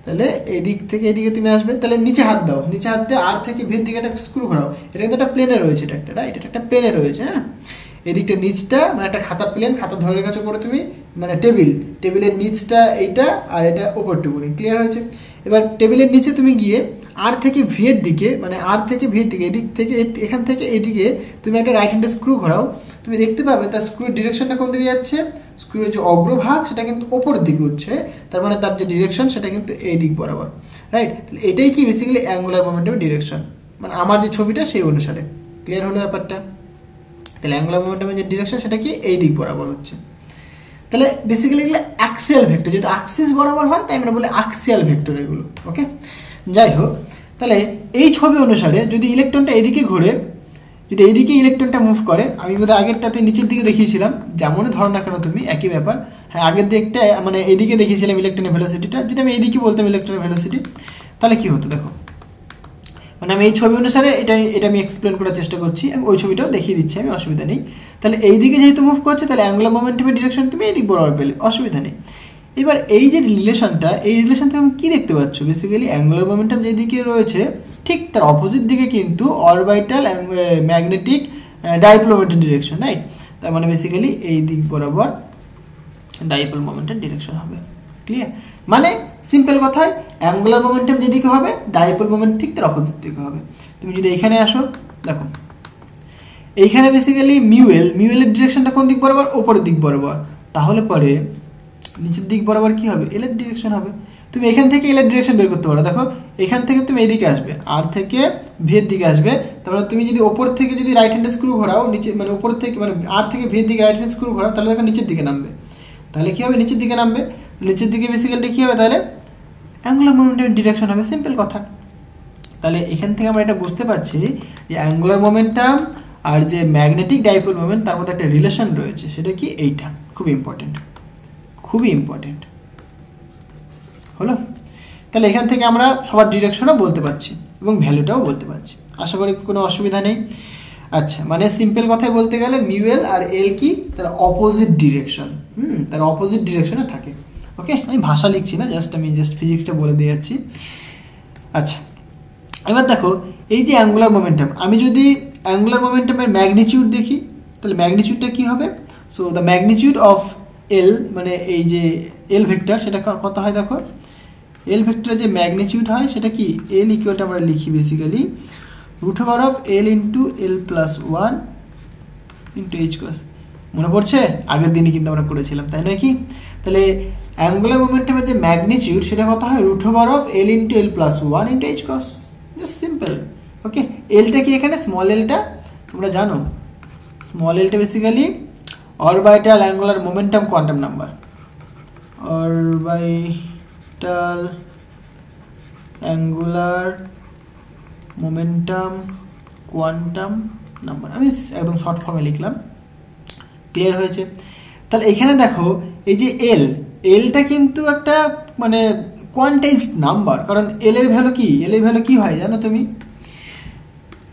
তাহলে এই দিক থেকে এদিকে তুমি আসবে, তাহলে নিচে হাত দাও, নিচে হাত দিয়ে আর থেকে ভির দিকে একটা স্ক্রু ঘোরাও, এটা কিন্তু একটা প্লেনে রয়েছে, এটা একটা রাইট, এটা একটা প্লেনে রয়েছে, হ্যাঁ? এদিকটা নিচটা মানে একটা খাতার প্লেন, খাতা ধরে রেখেছো পরে তুমি, মানে টেবিলের নিচটা এইটা আর এটা ওপরটুকুনি, ক্লিয়ার হয়েছে? এবার টেবিলের নিচে তুমি গিয়ে আর থেকে ভিয়ের দিকে, মানে আর থেকে ভিয়ের দিকে এদিক থেকে এখান থেকে এদিকে তুমি একটা রাইট হ্যান্ডের স্ক্রু ঘোরাও, তুমি দেখতে পাবে তার স্ক্রুর ডিরেকশনটা কোন দিকে যাচ্ছে, স্ক্রুর যে অগ্রভাগ সেটা কিন্তু ওপরের দিকে উঠছে, তার মানে তার যে ডিরেকশন সেটা কিন্তু এই দিক বরাবর, রাইট? তাহলে এটাই কি বেসিক্যালি অ্যাঙ্গুলার মোমেন্টামের ডিরেকশন, মানে আমার যে ছবিটা সেই অনুসারে, ক্লিয়ার হলো ব্যাপারটা? তাহলে অ্যাঙ্গুলার মোমেন্টামের যে ডিরেকশন সেটা কি এই দিক বরাবর হচ্ছে। তাহলে বেসিক্যালি এগুলো অ্যাক্সিয়াল ভেক্টর, যেহেতু অ্যাক্সিস বরাবর হয় তাই আমরা বলি অ্যাক্সিয়াল ভেক্টর এগুলো, ওকে? যাই হোক, তাহলে এই ছবি অনুসারে যদি ইলেকট্রনটা এদিকে ঘুরে, যদি এইদিকে ইলেকট্রনটা মুভ করে, আমি বোধহয় আগেরটাতে নিচের দিকে দেখিয়েছিলাম, যেমনই ধরো না কেন তুমি একই ব্যাপার, হ্যাঁ আগের দিকটা মানে এইদিকে দেখিয়েছিলাম ইলেকট্রনের ভেলোসিটিটা, যদি আমি এইদিকে বলতাম ইলেকট্রনের ভেলোসিটি তাহলে কী হতো দেখো, মানে আমি এই ছবি অনুসারে এটা আমি এক্সপ্লেন করার চেষ্টা করছি, আমি ওই ছবিটাও দেখিয়ে দিচ্ছি, আমি অসুবিধা নেই। তাহলে এই দিকে যেহেতু মুভ করছে তাহলে অ্যাঙ্গুলার মোমেন্টামের ডিরেকশন তুমি এই দিক বরাবর পেলে, অসুবিধা নেই। এবার এই যে রিলেশনটা, এই রিলেশন থেকে আমি কী দেখতে পাচ্ছ, বেসিক্যালি অ্যাঙ্গুলার মোমেন্টাম যেদিকে রয়েছে ঠিক তার অপোজিট দিকে কিন্তু অরবিটাল ম্যাগনেটিক ডাইপোল মোমেন্টের ডিরেকশন, রাইট? তার মানে বেসিক্যালি এই দিক বরাবর ডাইপোল মোমেন্টের ডিরেকশন হবে, ক্লিয়ার? মানে সিম্পল কথায় অ্যাঙ্গুলার মোমেন্টাম যেদিকে হবে ডাইপোল মোমেন্ট ঠিক তার অপোজিট দিকে হবে। তুমি যদি এখানে আসো, দেখো এইখানে বেসিক্যালি মিউএলের ডিরেকশনটা কোন দিক বরাবর, ওপরের দিক বরাবর, তাহলে পরে নিচের দিক বরাবর কি হবে, এলের ডিরেকশন হবে। তুমি এখান থেকে এলের ডিরেকশন বের করতে পারো, দেখো এখান থেকে তুমি এইদিকে আসবে, আর থেকে ভিয়ের দিকে আসবে, তারপরে তুমি যদি ওপর থেকে যদি রাইট হ্যান্ড স্ক্রু ঘোরাও নিচে, মানে ওপর থেকে মানে আর থেকে ভিয়ের দিকে রাইট হ্যান্ড স্ক্রু ঘোরাও, তাহলে দেখো নিচের দিকে নামবে, তাহলে কী হবে, নিচের দিকে নামবে, নিচের দিকে বেসিক্যালি কী হবে, তাহলে অ্যাঙ্গুলার মোমেন্টামের ডিরেকশন হবে, সিম্পল কথা। তাহলে এখান থেকে আমরা এটা বুঝতে পারছি যে অ্যাঙ্গুলার মোমেন্টাম আর যে ম্যাগনেটিক ডাইপোল মোমেন্ট তার মধ্যে একটা রিলেশন রয়েছে, সেটা কি এইটা, খুবই ইম্পর্টেন্ট, খুবই ইম্পর্টেন্ট হলো। তাহলে এখান থেকে আমরা সবার ডিরেকশনও বলতে পারছি এবং ভ্যালুটাও বলতে পারছি, আশা করি কোনো অসুবিধা নেই। আচ্ছা, মানে সিম্পল কথায় বলতে গেলে মিউএল আর এল কি, তার অপোজিট ডিরেকশন, তার অপোজিট ডিরেকশনে থাকে, ওকে? আমি ভাষা লিখছি না, আমি জাস্ট ফিজিক্সটা বলে দিয়ে যাচ্ছি। আচ্ছা, এবার দেখো এই যে অ্যাঙ্গুলার মোমেন্টাম, আমি যদি অ্যাঙ্গুলার মোমেন্টামের ম্যাগনিটিউড দেখি তাহলে ম্যাগনিটিউডটা কী হবে, সো দ্য ম্যাগনিটিউড অফ এল, মানে এই যে এল ভেক্টর সেটা কত হয় দেখো, এল ভেক্টরের যে ম্যাগনিটিউড হয় সেটা কি, এল ইকুয়ালটা আমরা লিখি basically √over of L into L plus 1 into h cross. মনে পড়ছে আগের দিনই কিন্তু আমরা করেছিলাম, তাই নয় কি? তাহলে অ্যাঙ্গুলার মোমেন্টামের যে ম্যাগনিটিউড সেটা কত হয়, √ওভার of L into L plus 1 into h cross, just simple, okay? এলটা কি এখানে, স্মল এলটা তোমরা জানো, স্মল এলটা basically orbital angular momentum quantum number, orbital angular momentum quantum number, আমি একদম শর্ট ফর্মে লিখলাম, ক্লিয়ার হয়েছে। তাহলে এখানে দেখো এই যে এলটা কিন্তু একটা মানে কোয়ান্টাইজড নাম্বার, কারণ এল এর ভ্যালু কি হয় জানো তুমি?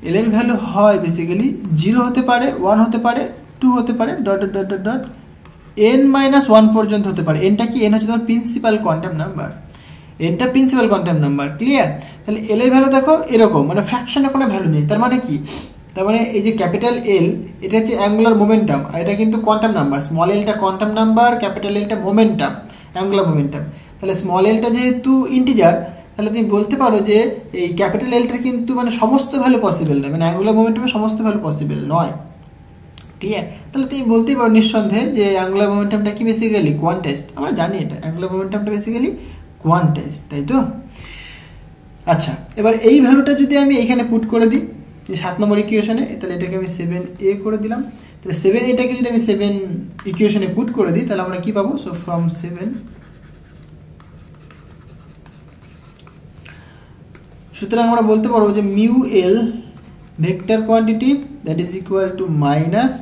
এল এর ভ্যালু হয় বেসিক্যালি 0 হতে পারে, 1 হতে পারে, 2 হতে পারে, dot dot dot dot n-1 পর্যন্ত হতে পারে। এনটা কি? এন হচ্ছে তোমার প্রিন্সিপাল কোয়ান্টাম নাম্বার, এনটা প্রিন্সিপাল কোয়ান্টাম নাম্বার, ক্লিয়ার। তাহলে এল এর ভ্যালু দেখো এরকম, মানে ফ্র্যাকশনের কোনো ভ্যালু নেই। তার মানে কি? তার মানে এই যে ক্যাপিটাল এল এটা হচ্ছে অ্যাঙ্গুলার মোমেন্টাম, আর এটা কিন্তু কোয়ান্টাম নাম্বার। স্মল এলটা কোয়ান্টাম নাম্বার, ক্যাপিটাল এলটা মোমেন্টাম, অ্যাঙ্গুলার মোমেন্টাম। তাহলে স্মল এলটা যেহেতু ইন্টিজার, তাহলে তুমি বলতে পারো যে এই ক্যাপিটাল এলটার কিন্তু মানে সমস্ত ভ্যালু পসিবল নয়, মানে অ্যাঙ্গুলার মোমেন্টামের সমস্ত ভ্যালু পসিবল নয়, ক্লিয়ার। তাহলে তুমি বলতেই পারো নিঃসন্দেহে যে অ্যাঙ্গুলার মোমেন্টামটা কি বেসিক্যালি কোয়ান্টাইজড। আমরা জানি এটা অ্যাঙ্গুলার মোমেন্টামটা বেসিক্যালি কোয়ান্টাইজড, তাই তো? আচ্ছা, এবার এই ভ্যালুটা যদি আমি এখানে পুট করে দিই এই 7 নম্বর ইকুয়েশনে, তাহলে এটাকে আমি 7a করে দিলাম। তাহলে 7aটাকে যদি আমি 7 ইকুয়েশনে পুট করে দিই তাহলে আমরা কি পাবো? সো ফ্রম 7, সুতরাং আমরা বলতে পারবো যে mu L vector quantity that is equal to minus,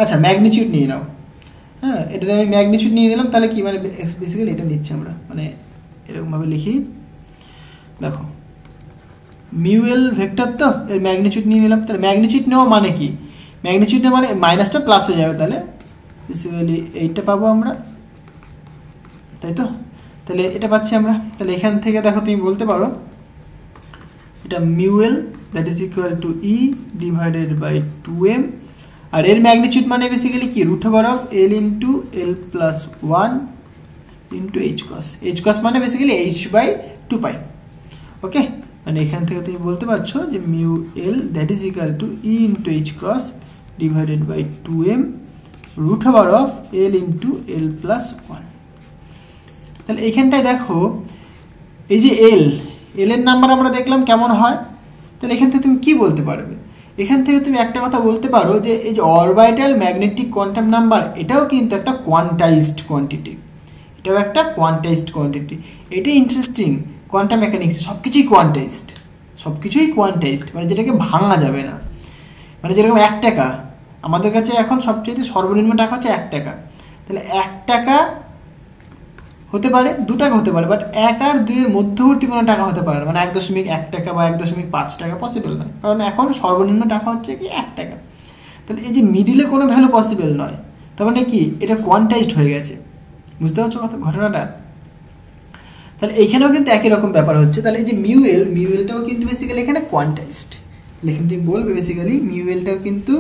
আচ্ছা ম্যাগনিটিউড নিয়ে নাও, হ্যাঁ এটাতে আমি ম্যাগনিটিউড নিয়ে নিলাম। তাহলে কি মানে বেসিক্যালি এটা নিচ্ছি আমরা, মানে এরকমভাবে লিখি, দেখো মিউ এল ভেক্টর তো এর ম্যাগনিটিউড নিয়ে নিলাম। তাহলে ম্যাগনিটিউড নেওয়া মানে কি? ম্যাগনিটিউডটা মানে মাইনাসটা প্লাস হয়ে যাবে, তাহলে বেসিক্যালি এইটা পাবো আমরা, তাই তো? তাহলে এটা পাচ্ছি আমরা। তাহলে এখান থেকে দেখো তুমি বলতে পারো এটা mu L that is equal to e divided by 2m, আর এর ম্যাগনিটিউড মানে বেসিক্যালি কি? Root over of L into L plus 1 into h cross মানে বেসিক্যালি h/2π, ওকে। মানে এখান থেকে তুমি বলতে পারছো যে mu L that is equal to e into h cross divided by 2m root over of L into L plus 1। তাহলে এইখানটায় দেখো এই যে এল এর নাম্বার আমরা দেখলাম কেমন হয়। তাহলে এখান থেকে তুমি কি বলতে পারবে? এখান থেকে তুমি একটা কথা বলতে পারো যে এই যে অরবিটাল ম্যাগনেটিক কোয়ান্টাম নাম্বার এটাও কিন্তু একটা কোয়ান্টাইজড কোয়ান্টিটি, এটাও একটা কোয়ান্টাইজড কোয়ান্টিটি। এটাই ইন্টারেস্টিং, কোয়ান্টাম মেকানিক্স সবকিছুই কোয়ান্টাইজড, মানে যেটাকে ভাঙা যাবে না। মানে যেরকম 1 টাকা আমাদের কাছে এখন সবচেয়ে সর্বনিম্ন টাকা হচ্ছে 1 টাকা, তাহলে 1 টাকা হতে পারে, 2 টাকা হতে পারে, বাট 1 আর 2 এর মধ্যবর্তী কোনো টাকা হতে পারে না, মানে 1.1 টাকা বা 1.5 টাকা পসিবল নয়, কারণ এখন সর্বনিম্ন টাকা হচ্ছে কি 1 টাকা। তাহলে এই যে মিডিলে কোনো ভ্যালু পসিবল নয়, তার মানে কি? এটা কোয়ান্টাইজড হয়ে গেছে, বুঝতে পারছো ঘটনাটা? তাহলে এইখানেও কিন্তু একই রকম ব্যাপার হচ্ছে। তাহলে এই যে মিউ এলটাও কিন্তু বেসিক্যালি এখানে কোয়ান্টাইজড, এখানে তুমি বলবে বেসিক্যালি মিউ এলটাও কিন্তু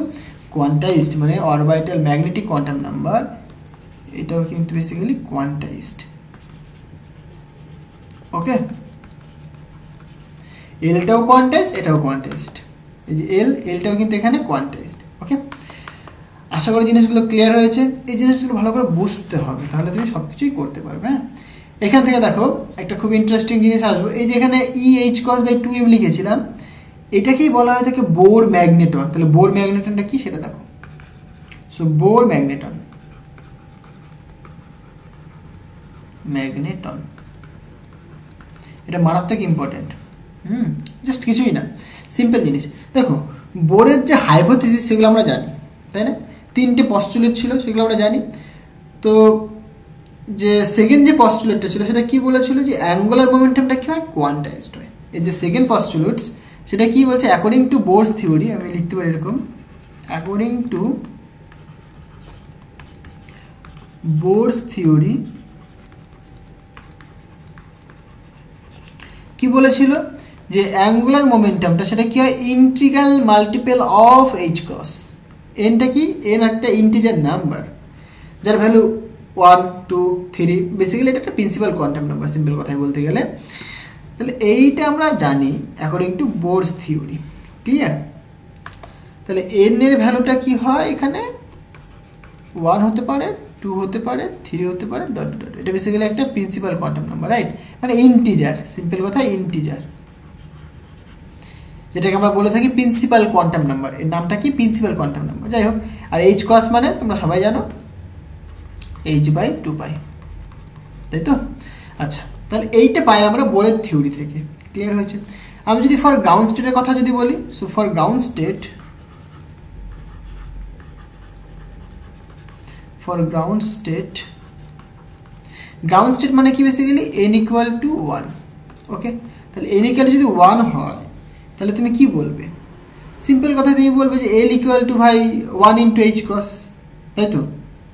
কোয়ান্টাইজড, মানে অরবিটাল ম্যাগনেটিক কোয়ান্টাম নাম্বার এটাও কিন্তু বেসিক্যালি কোয়ান্টাইজড, ওকে। এলটাও কোয়ান্টাইজড, এটাও কোয়ান্টাইজড, এই যে এলটাও কিন্তু এখানে কোয়ান্টাইজড, ওকে। আশা করি জিনিসগুলো ক্লিয়ার হয়েছে। এই জিনিসগুলো ভালো করে বুঝতে হবে, তাহলে তুমি সব কিছুই করতে পারবে, হ্যাঁ। এখান থেকে দেখো একটা খুব ইন্টারেস্টিং জিনিস আসবে, এই যে এখানে EH cos বাই 2m লিখেছিলাম, এটাকেই বলা হয় থাকে বোর ম্যাগনেটন। তাহলে বোর ম্যাগনেটনটা কি সেটা দেখো। সো বোর ম্যাগনেটন এটা মারাত্মক ইম্পর্টেন্ট, জাস্ট কিছুই না, সিম্পল জিনিস। দেখো বোরের যে হাইপোথিসিস সেগুলো আমরা জানি, তাই না? 3টে পস্টুলেট ছিল, সেগুলো আমরা জানি। তো যে সেকেন্ড যে পস্টুলেটটা ছিল সেটা কি বলেছিল? যে অ্যাঙ্গুলার মোমেন্টামটা কি হয়? কোয়ান্টাইজড হয়। এই যে সেকেন্ড পস্টুলেটস সেটা কি বলছে? অ্যাকর্ডিং টু বোরস থিওরি, আমি লিখতে পারি এরকম, অ্যাকর্ডিং টু বোরস থিওরি কি বলেছিল? যে অ্যাঙ্গুলার মোমেন্টামটা সেটা কি হয়? Integral multiple of h cross. এনটা কি? এন একটা ইন্টিজার নাম্বার যার ভ্যালু 1, 2, 3, বেসিক্যালি এটা একটা প্রিন্সিপাল কোয়ান্টাম নাম্বার, সিম্পল কথায় বলতে গেলে। তাহলে এইটা আমরা জানি অ্যাকর্ডিং টু বোরস থিওরি, ক্লিয়ার? তাহলে এন এর ভ্যালুটা কি হয়? এখানে 1 হতে পারে, 2 হতে পারে, 3 হতে পারে, ডট ডট। এটা বেসিক্যালি একটা প্রিন্সিপাল কোয়ান্টাম নাম্বার, রাইট? মানে ইন্টিজার, সিম্পল কথা ইন্টিজার, যেটাকে আমরা বলে থাকি প্রিন্সিপাল কোয়ান্টাম নাম্বার। এর নামটা কি? প্রিন্সিপাল কোয়ান্টাম নাম্বার, যাই হোক। আর এইচ ক্রস মানে তোমরা সবাই জানো h/2π, তাই তো? আচ্ছা, তাহলে এইটা পাই আমরা বোরের থিওরি থেকে, ক্লিয়ার হয়েছে। আমি যদি ফর গ্রাউন্ড স্টেটের কথা যদি বলি, সো ফর গ্রাউন্ড স্টেট মানে কি বেসিক্যালি n ইকুয়াল টু 1। ওকে, তাহলে n ইকুয়াল যদি 1 হয় তাহলে তুমি কি বলবে? সিম্পল কথা, তুমি বলবে যে l ইকুয়াল টু ভাই 1 ইন্টু h ক্রস, তাই তো?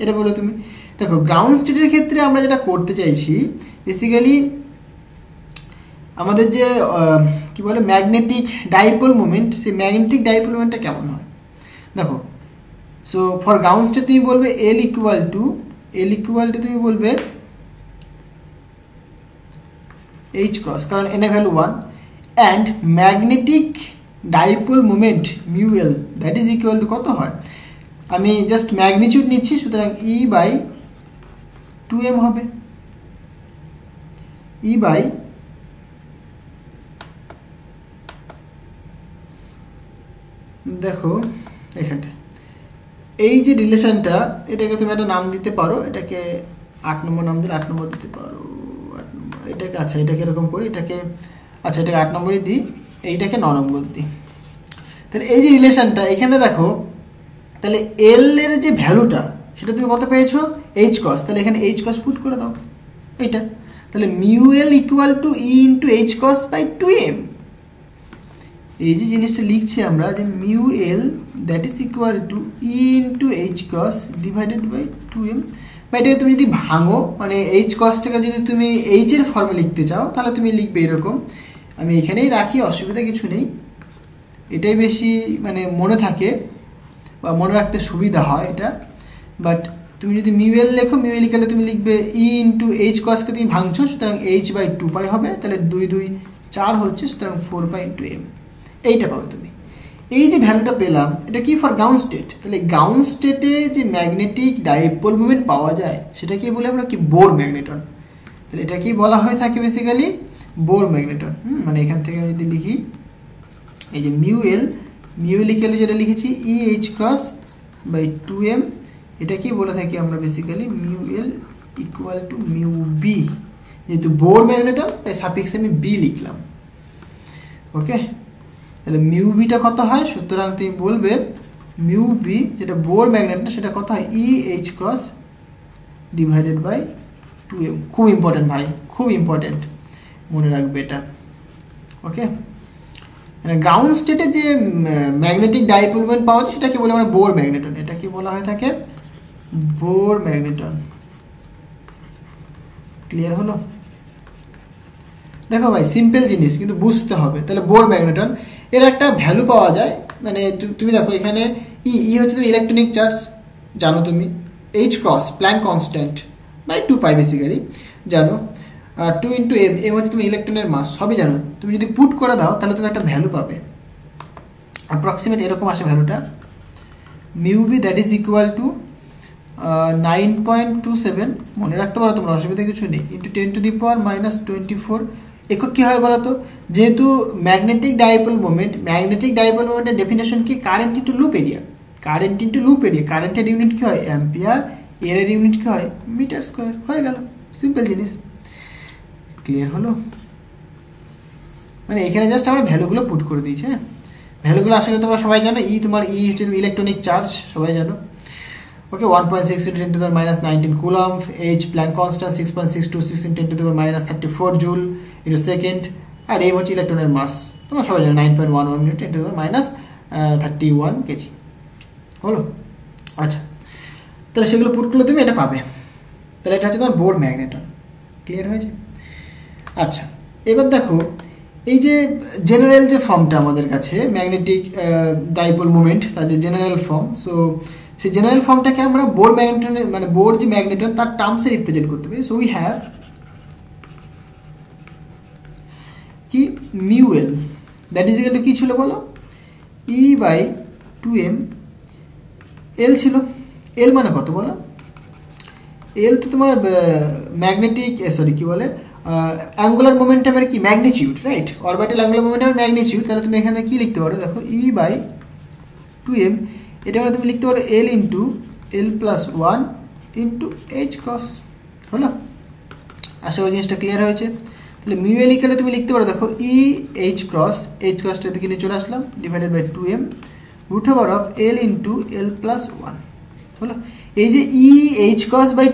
এটা বলো তুমি। দেখো গ্রাউন্ড স্টেটের ক্ষেত্রে আমরা যেটা করতে চাইছি বেসিক্যালি আমাদের যে কি বলে ম্যাগনেটিক ডাইপোল মোমেন্ট, সেই ম্যাগনেটিক ডাইপোল মোমেন্টটা কেমন হয় দেখো। সো ফর গ্রাউন্ড স্টেট তুমি বলবে l ইকুয়াল টু তুমি বলবে h ক্রস, কারণ n এর value 1, and magnetic dipole moment mu l that is equal two কত হয়, আমি জাস্ট ম্যাগনিটিউড নিচ্ছি, সুতরাং e বাই 2m হবে। e বাই দেখো এখানে এই যে রিলেশনটা, এটাকে তুমি একটা নাম দিতে পারো, এটাকে 8 নম্বর নাম দিলে 8 নম্বর দিতে পারো, 8 নম্বর এটাকে, আচ্ছা এটাকে এরকম করি, এটাকে আচ্ছা এটাকে 8 নম্বরই দিই, এইটাকে 9 নম্বর দিই। তাহলে এই যে রিলেশনটা এখানে দেখো, তাহলে এল এর যে ভ্যালুটা সেটা তুমি কত পেয়েছো, এইচ ক্রস, তাহলে এখানে এইচ ক্রস পুট করে দাও এইটা, তাহলে mu l equal to e into h cross by 2m। এই যে জিনিসটা লিখছি আমরা যে mu L that is equal to e into h cross divided by 2m, বা এটাকে তুমি যদি ভাঙো মানে এইচ ক্রসটাকে যদি তুমি এইচ এর ফর্মে লিখতে চাও তাহলে তুমি লিখবে এরকম, আমি এখানেই রাখি, অসুবিধা কিছু নেই, এটাই বেশি মানে মনে থাকে বা মনে রাখতে সুবিধা হয় এটা। বাট তুমি যদি মিউএল লেখো, মিউএল লিখলে তুমি লিখবে ই ইন্টু এইচ কসকে তুমি ভাঙছো, সুতরাং এইচ বাই 2 পাই হবে, তাহলে 2 2 4 হচ্ছে, সুতরাং 4 পাই ইন্টু এম, এইটা পাবে তুমি। এই যে ভ্যালুটা পেলাম এটা কি ফর গ্রাউন্ড স্টেট, তাহলে গ্রাউন্ড স্টেটে যে ম্যাগনেটিক ডাইপোল মোমেন্ট পাওয়া যায় সেটাকে বলে আমরা কি বোর ম্যাগনেটন, তাহলে এটা কি বলা হয়ে থাকে বেসিক্যালি বোর ম্যাগনেটন। মানে এখান থেকে আমি যদি লিখি এই যে মিউএল লিখে যেটা লিখেছি ই এইচ ক্রস বাই 2m, এটা কি বলে থাকি আমরা basically mu L equal to mu B, যেহেতু বোর ম্যাগনেটন তাই সাফিক্সে আমি বি লিখলাম। ওকে, তাহলে মিউ বিটা কত হয়, সুতরাং তুমি বলবে মিউ বি যেটা বোর ম্যাগনেটন সেটা কত হয় e h cross divided by 2m। খুব ইম্পর্টেন্ট ভাই, খুব ইম্পর্টেন্ট, মনে রাখবে এটা। ওকে, মানে গ্রাউন্ড স্টেটে যে ম্যাগনেটিক ডাইপোল মোমেন্ট পাওয়া যায় সেটাকে বলে আমরা বোর ম্যাগনেটন, এটা কি বলা হয়ে থাকে বোর ম্যাগনেটন। ক্লিয়ার হলো? দেখো ভাই সিম্পল জিনিস কিন্তু বুঝতে হবে। তাহলে বোর ম্যাগনেটন এর একটা ভ্যালু পাওয়া যায়, মানে তুমি দেখো এখানে ই হচ্ছে তুমি ইলেকট্রনিক চার্জ জানো, তুমি h cross Planck constant by 2 pi basically জানো, 2 ইন্টু এম হচ্ছে তুমি ইলেকট্রনের মাস, সবই জানো। তুমি যদি পুট করে দাও তাহলে তুমি একটা ভ্যালু পাবে, অ্যাপ্রক্সিমেট এরকম আসে ভ্যালুটা, mu B that is equal to 9.27, মনে রাখতে পারো তোমরা, অসুবিধা কিছু নেই, into 10 to the power minus 24 একক কী হয় বলো তো, যেহেতু ম্যাগনেটিক ডাইপোল মোমেন্টের ডেফিনেশন কি কারেন্ট ইন্টু লুপ এরিয়া, কারেন্টের ইউনিট কী হয় অ্যাম্পিয়ার, এর ইউনিট কী হয় মিটার স্কোয়ার, হয়ে গেল, সিম্পল জিনিস। ক্লিয়ার হলো? মানে এখানে জাস্ট আমরা ভ্যালুগুলো পুট করে দিয়েছি। হ্যাঁ, ভ্যালুগুলো আসলে তোমরা সবাই জানো, তোমার হচ্ছে ইলেকট্রনিক চার্জ, সবাই জানো। ওকে, 1.6 into 10 to the minus 19 coulomb, h Planck constant 6.626 into 10 to the minus 34 joule into second, আর এই হচ্ছে ইলেকট্রনের মাস, তোমরা সবাই জানো 9.11 into 10 to the minus 31 kg। হলো? আচ্ছা, তাহলে সেগুলো পুট করলে তুমি এটা পাবে, তাহলে এটা হচ্ছে তোমার বোর ম্যাগনেটন। ক্লিয়ার হয়েছে? আচ্ছা, এবার দেখো এই যে জেনারেল যে ফর্মটা আমাদের কাছে ম্যাগনেটিক ডাইপোল মোমেন্ট, তার যে জেনারেল ফর্ম, সো সেই জেনারেল ফর্মটাকে আমরা বোর ম্যাগনেটন মানে বোর যে ম্যাগনেটন তার টার্মসে রিপ্রেজেন্ট করতে পারি। সো উই হ্যাভ কি মিউএল দ্যাট ইজ ইকুয়াল টু কি ছিল বলো, ই বাই 2m, এল ছিল, এল মানে কত বলো, এল তো তোমার ম্যাগনেটিক কি বলে অ্যাঙ্গুলার মোমেন্টামের কি ম্যাগনিটিউড, রাইট, অরবিটাল অ্যাঙ্গুলার মোমেন্টামের ম্যাগনিটিউড। তাহলে তুমি এখানে কি লিখতে পারো দেখো ই বাই 2m, এটা মানে তুমি লিখতে পারো এল ইন্টু এল প্লাস 1 ইন্টু এইচ ক্রস। হলো? আশা করি জিনিসটা ক্লিয়ার হয়েছে। তো তাহলে মিউ এল ইকুয়াল তুমি লিখতে পারো, দেখো ই এইচ ক্রসটা দিকে নিয়ে চলে আসলাম, divided by 2m root over of L into L plus 1 হলো। এই যে ই এইচ ক্রস বাই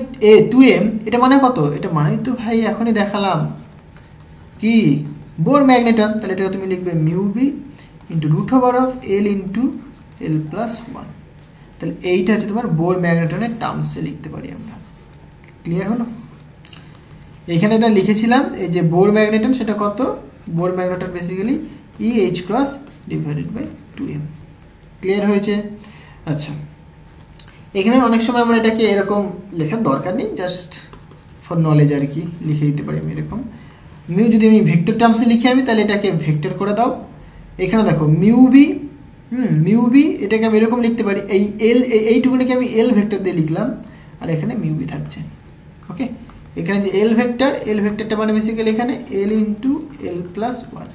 2m এটা মানে কত? এটা মানেই তো ভাই এখনই দেখালাম কি বোর ম্যাগনেটন। তাহলে এটাকে তুমি লিখবে mu B into root over of L into L plus 1। তাহলে এইটা হচ্ছে তোমার বোর ম্যাগনেটনের টার্মসে লিখতে পারি আমরা। ক্লিয়ার হলো? এইখানে এটা লিখেছিলাম, এই যে বোর ম্যাগনেটন সেটা কত? Bohr magneton basically e h cross divided by 2m। Clear হয়েছে? আচ্ছা, এখানে অনেক সময় আমরা এটাকে এরকম লেখার দরকার নেই, জাস্ট ফর নলেজ আর কি লিখে দিতে পারি আমি এরকম। মিউ যদি আমি ভেক্টর টার্মসে লিখি আমি, তাহলে এটাকে ভেক্টর করে দাও। এখানে দেখো মিউ বি এটাকে আমি এরকম লিখতে পারি, এই এল এইটুকুনিকে আমি এল ভেক্টর দিয়ে লিখলাম, আর এখানে মিউ বি থাকছে। ওকে, এখানে যে এল ভেক্টরটা মানে বেসিক্যালি এখানে এল ইন্টু এল প্লাস 1।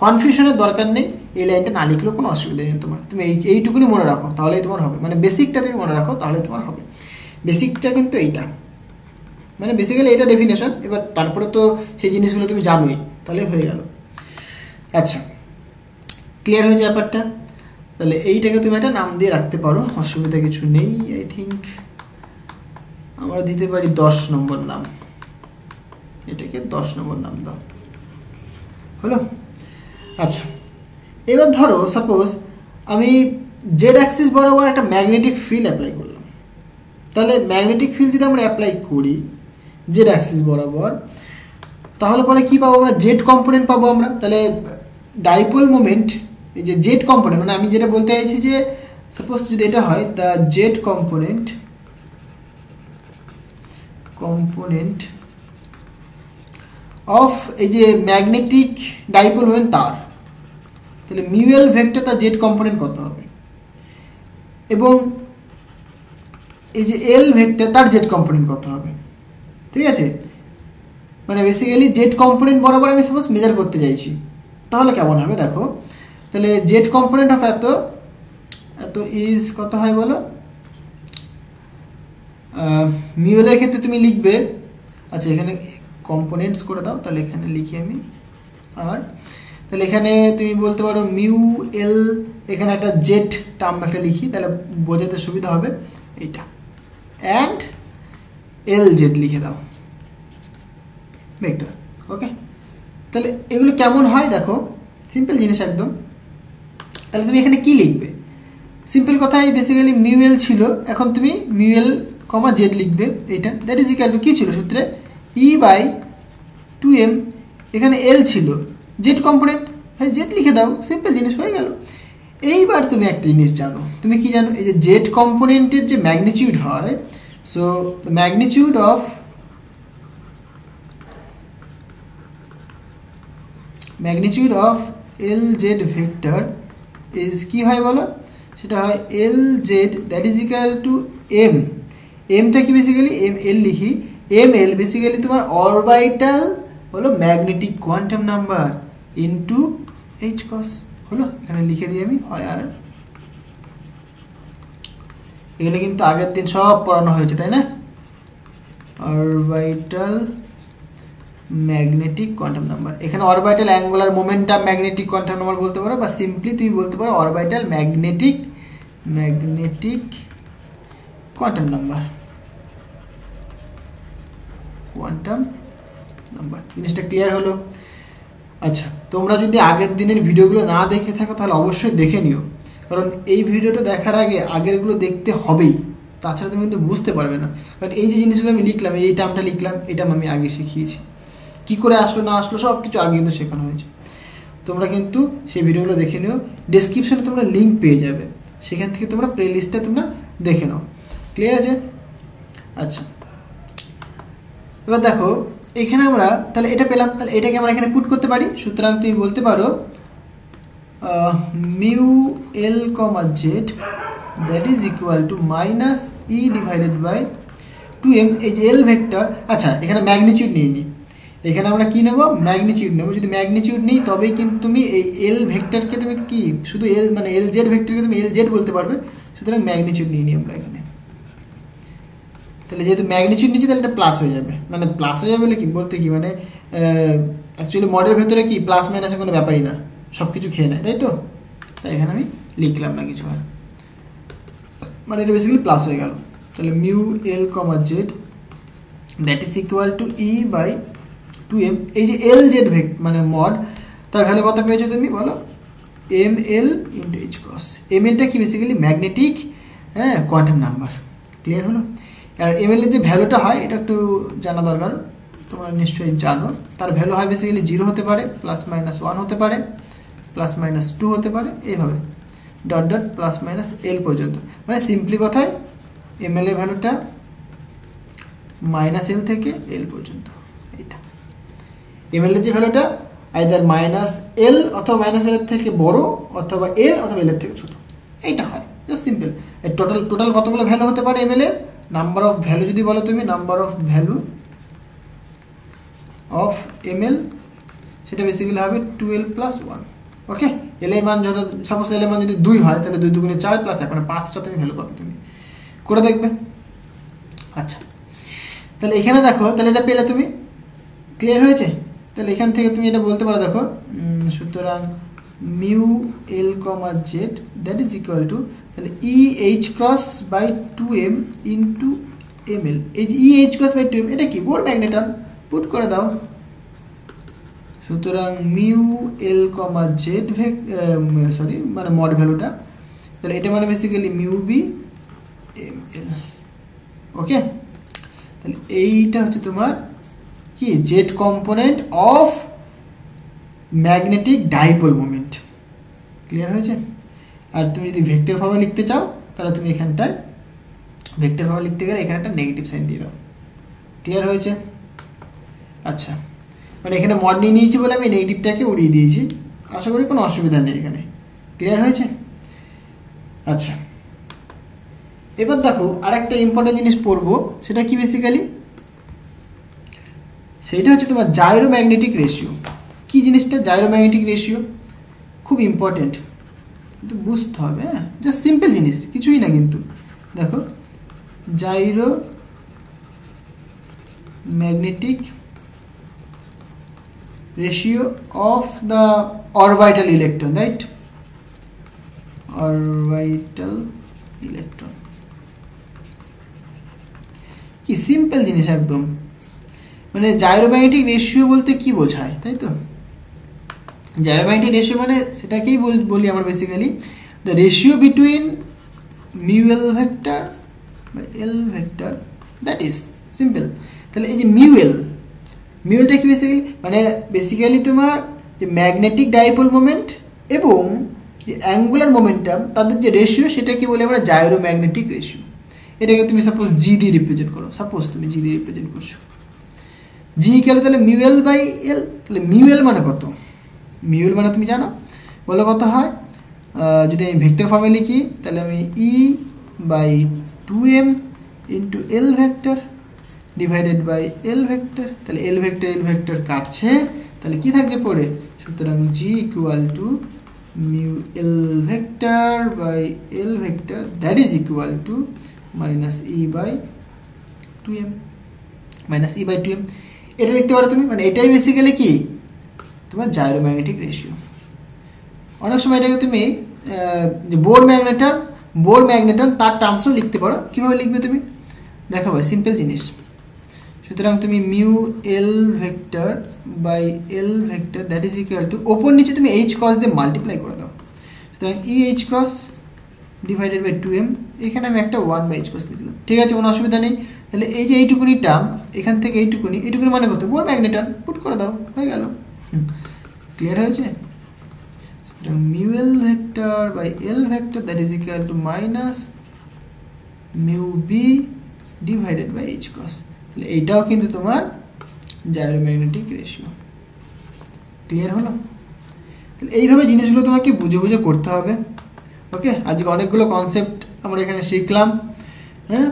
কনফিউশনের দরকার নেই, এই লাইনটা না লিখলেও কোনো অসুবিধা নেই তোমার। তুমি এইটুকুনি মনে রাখো তাহলেই তোমার হবে, মানে বেসিকটা তুমি মনে রাখো তাহলে তোমার হবে। বেসিকটা কিন্তু এইটা, মানে বেসিক্যালি এটা ডেফিনেশন। এবার তারপরে তো সেই জিনিসগুলো তুমি জানোই, তাহলে হয়ে গেল। আচ্ছা, ক্লিয়ার হয়েছে ব্যাপারটা? তাহলে এইটাকে তুমি একটা নাম দিয়ে রাখতে পারো, অসুবিধা কিছু নেই। আই থিঙ্ক আমরা দিতে পারি 10 নম্বর নাম, এটাকে 10 নম্বর নাম দাও, হলো? আচ্ছা, এবার ধরো সাপোজ আমি জেড অ্যাক্সিস বরাবর একটা ম্যাগনেটিক ফিল্ড অ্যাপ্লাই করলাম। তাহলে ম্যাগনেটিক ফিল্ড যদি আমরা অ্যাপ্লাই করি জেড অ্যাক্সিস বরাবর, তাহলে পরে কি পাবো আমরা? জেড কম্পোনেন্ট পাবো আমরা। তাহলে ডাইপোল মোমেন্ট, এই যে জেড কম্পোনেন্ট, মানে আমি যেটা বলতে চাইছি যে সাপোজ যদি এটা হয় দ্য জেড কম্পোনেন্ট অফ এই যে ম্যাগনেটিক ডাইপোল মোমেন্ট তার, তাহলে মিউএল ভেক্টর তার জেড কম্পোনেন্ট কত হবে, এবং এই যে এল ভেক্টর তার জেড কম্পোনেন্ট কত হবে। ঠিক আছে, মানে বেসিক্যালি জেড কম্পোনেন্ট বরাবর আমি সাপোজ মেজার করতে চাইছি, তাহলে কেমন হবে দেখো। তাহলে জেড কম্পোনেন্ট অফ এত ইজ কত হয় বলো? মিউএলের ক্ষেত্রে তুমি লিখবে, আচ্ছা এখানে কম্পোনেন্টস করে দাও, তাহলে এখানে লিখি আমি। আর তাহলে এখানে তুমি বলতে পারো মিউ এল, এখানে একটা জেড টার্ম একটা লিখি, তাহলে বোঝাতে সুবিধা হবে এইটা, অ্যান্ড এল জেড লিখে দাও ভেক্টর। ওকে, তাহলে এগুলো কেমন হয় দেখো, সিম্পল জিনিস একদম। তাহলে তুমি এখানে কি লিখবে? সিম্পল কথাই, বেসিক্যালি মিউএল ছিল, এখন তুমি মিউএল কমা জেড লিখবে এইটা। দ্যাট ইজ ইকুয়াল টু কী ছিল সূত্রে? ই বাই 2m, এখানে এল ছিল জেড কম্পোনেন্ট, ভাই জেড লিখে দাও, সিম্পল জিনিস হয়ে গেল। এইবার তুমি একটা জিনিস জানো, তুমি কি জানো? এই যে জেড কম্পোনেন্টের যে ম্যাগনিটিউড হয়, so magnitude of L z vector is কি হয় বলো? সেটা হয় L z that is equal to m. এমটা কি বেসিক্যালি এল লিখি, এম এল বেসিক্যালি তোমার অরবিটাল হলো magnetic quantum number into h cross, হলো? এখানে লিখে দিই আমি হয়। আর এগুলো কিন্তু আগের দিন সব পড়ানো হয়েছে তাই না? অরবিটাল ম্যাগনেটিক কোয়ান্টাম নাম্বার, এখানে orbital angular momentum magnetic quantum number বলতে পারো, বা সিম্পলি তুমি বলতে পারো অরবিটাল ম্যাগনেটিক কোয়ান্টাম নাম্বার, জিনিসটা ক্লিয়ার হলো? আচ্ছা, তোমরা যদি আগের দিনের ভিডিওগুলো না দেখে থাকো তাহলে অবশ্যই দেখে নিও, কারণ এই ভিডিওটা দেখার আগে আগেরগুলো দেখতে হবেই, তাছাড়া তুমি কিন্তু বুঝতে পারবে না। কারণ এই যে জিনিসগুলো আমি লিখলাম, এই টার্মটা লিখলাম, এটা আমি আগে শিখিয়েছি, কী করে আসলো না আসলো সব কিছু আগে কিন্তু শেখানো হয়েছে। তোমরা কিন্তু সেই ভিডিওগুলো দেখে নিও, ডেসক্রিপশনে তোমরা লিঙ্ক পেয়ে যাবে, সেখান থেকে তোমরা প্লে লিস্টটা তোমরা দেখে নাও। ক্লিয়ার আছে? আচ্ছা, এবার দেখো এখানে আমরা তাহলে এটা পেলাম, তাহলে এটাকে আমরা এখানে পুট করতে পারি। সুতরাং তুমি বলতে পারো mu L comma z that is equal to minus e divided by 2m, এই যে এল ভেক্টর। আচ্ছা, এখানে ম্যাগনিটিউড নিয়ে নিই, এখানে আমরা কি নেব? ম্যাগনিটিউড নেব। যদি ম্যাগনিটিউড নিই তবেই কিন্তু তুমি এই এল ভেক্টরকে তুমি কি শুধু এল মানে এল জেড ভেক্টরকে তুমি এল জেড বলতে পারবে। সুতরাং ম্যাগনিটিউড নিয়ে নিই আমরা এখানে। তাহলে যেহেতু ম্যাগনিটিউড নিচ্ছি তাহলে এটা প্লাস হয়ে যাবে, মানে প্লাস হয়ে যাবে বলে কি বলতে কি মানে অ্যাকচুয়ালি মডের ভেতরে কি প্লাস মাইনাসের কোনো ব্যাপারই না, সব কিছু খেয়ে নেয়, তাই তো? তাই এখানে আমি লিখলাম না কিছু, আর মানে এটা বেসিক্যালি প্লাস হয়ে গেল। তাহলে mu L comma z that is equal to e by 2m। এই যে এল জেড মানে মড, তার ভ্যালু কত পেয়েছো তুমি বলো? M L into h cross. এম এলটা কি basically magnetic quantum number. Clear হলো? আর এম এল এর যে ভ্যালুটা হয় এটা একটু জানা দরকার, তোমরা নিশ্চয়ই জানো। তার ভ্যালু হয় বেসিক্যালি 0 হতে পারে, প্লাস মাইনাস 1 হতে পারে, প্লাস মাইনাস 2 হতে পারে, এইভাবে dot dot plus minus L পর্যন্ত। মানে সিম্পলি কথায় এম এল এর ভ্যালুটা মাইনাস এল থেকে এল পর্যন্ত। এইটা এম এল এর যে ভ্যালুটা আইদার মাইনাস এল অথবা মাইনাস এল এর থেকে বড়, অথবা এল অথবা এল এর থেকে ছোট, এইটা হয়। Just simple. টোটাল কতগুলো ভ্যালু হতে পারে এম এল এর? নাম্বার অফ ভ্যালু যদি বলো তুমি, number of value of m l, সেটা বেসিক্যালি হবে 2l প্লাস 1। ওকে, এল এর মান যত, সাপোজ এল এর মান যদি 2 হয় তাহলে 2 দুগুণে 4 প্লাস 1 মানে 5টা তুমি ভ্যালু পাবে, তুমি করে দেখবে। আচ্ছা, তাহলে এখানে দেখো, তাহলে এটা পেলে তুমি। ক্লিয়ার হয়েছে? তাহলে এখান থেকে তুমি এটা বলতে পারো, দেখো সুতরাং mu L comma z that is equal to, তাহলে e h cross by 2m into m L. এই যে ই এইচ ক্রস বাই 2m এটা কি? Bohr magneton. পুট করে দাও। সুতরাং মিউ এল কমা জেড সরি মানে মড ভ্যালুটা, তাহলে এটা মানে basically mu B M L. Okay, তাহলে এইটা হচ্ছে তোমার কি? Z component of magnetic dipole moment. Clear হয়েছে? আর তুমি যদি ভেক্টর ফর্মে লিখতে চাও তাহলে তুমি এখানটায় ভেক্টর ফর্মে লিখতে গেলে এখানে একটা নেগেটিভ সাইন দিয়ে দাও। ক্লিয়ার হয়েছে? আচ্ছা, মানে এখানে মড নিয়ে নিয়েছি বলে আমি নেগেটিভটাকে উড়িয়ে দিয়েছি, আশা করি কোনো অসুবিধা নেই এখানে। ক্লিয়ার হয়েছে? আচ্ছা, এবার দেখো আর একটা ইম্পর্টেন্ট জিনিস পড়বো, সেটা কি বেসিক্যালি? সেইটা হচ্ছে তোমার জাইরোম্যাগনেটিক রেশিও। কি জিনিসটা জাইরোম্যাগনেটিক রেশিও? খুব ইম্পর্টেন্ট, কিন্তু বুঝতে হবে। হ্যাঁ, জাস্ট সিম্পল জিনিস, কিছুই না কিন্তু। দেখো gyromagnetic ratio of the orbital electron, right? Orbital electron কি সিম্পল জিনিস একদম। মানে জাইরোম্যাগনেটিক রেশিও বলতে কি বোঝায়, তাই তো? জাইরোম্যাগনেটিক রেশিও মানে সেটাকেই বলি আমরা basically the ratio between mu L vector বা এল ভেক্টর, দ্যাট ইজ সিম্পল। তাহলে এই যে মিউএলটা কি বেসিক্যালি? মানে বেসিক্যালি তোমার যে ম্যাগনেটিক ডাইপোল মোমেন্ট এবং যে অ্যাঙ্গুলার মোমেন্টাম, তাদের যে রেশিও, সেটাকে বলি আমরা জাইরোম্যাগনেটিক রেশিও। এটাকে তুমি সাপোজ জি দিয়ে রিপ্রেজেন্ট করো, সাপোজ তুমি জি দিয়ে রিপ্রেজেন্ট করছো, জি গেলে তাহলে মিউএল বাই এল। তাহলে মিউএল মানে কত? মিউএল মানে তুমি জানো, বলো কত হয়? যদি আমি ভেক্টর ফর্মে লিখি তাহলে আমি e by 2m into L vector divided by L vector. তাহলে এল ভেক্টর কাটছে, তাহলে কি থাকবে পড়ে? সুতরাং g equal to mu L vector by L vector that is equal to minus e by 2m, minus e by 2m। এটা লিখতে পারো তুমি, মানে এটাই বেসিক্যালি কি তোমার জাইরোম্যাগনেটিক রেশিও। অনেক সময় এটাকে তুমি যে বোর ম্যাগনেটন তার টার্মসও লিখতে পারো। কীভাবে লিখবে তুমি দেখো ভাই, সিম্পল জিনিস। সুতরাং তুমি mu L vector by L vector that is equal to, ওপর নিচে তুমি এইচ ক্রস দিয়ে মাল্টিপ্লাই করে দাও। সুতরাং e h cross divided by 2m, এখানে আমি একটা 1 বাই এইচ ক্রস লিখলাম। ঠিক আছে, কোনো অসুবিধা নেই। তাহলে এই যে এইটুকুনি টার্ম, এখান থেকে এইটুকুনি মানে কত? Bohr magneton. পুট করে দাও, হয়ে গেল। ক্লিয়ার হয়েছে? সুতরাং mu L vector by L vector that is equal to minus mu B divided by h cross. তাহলে এইটাও কিন্তু তোমার জাইরোম্যাগনেটিক রেশিও। ক্লিয়ার হলো? তাহলে এইভাবে জিনিসগুলো তোমাকে বুঝে বুঝে করতে হবে। ওকে, আজকে অনেকগুলো কনসেপ্ট আমরা এখানে শিখলাম। হ্যাঁ,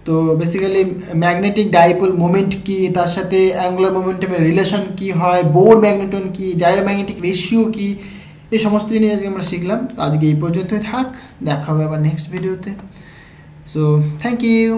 তো বেসিক্যালি ম্যাগনেটিক ডাইপোল মোমেন্ট কি, তার সাথে অ্যাঙ্গুলার মোমেন্টামের রিলেশন কি হয়, বোর ম্যাগনেটন কি, জাইরোম্যাগনেটিক রেশিও কি, এই সমস্ত জিনিস আজকে আমরা শিখলাম। আজকে এই পর্যন্তই থাক, দেখা হবে আবার নেক্সট ভিডিওতে। So thank you.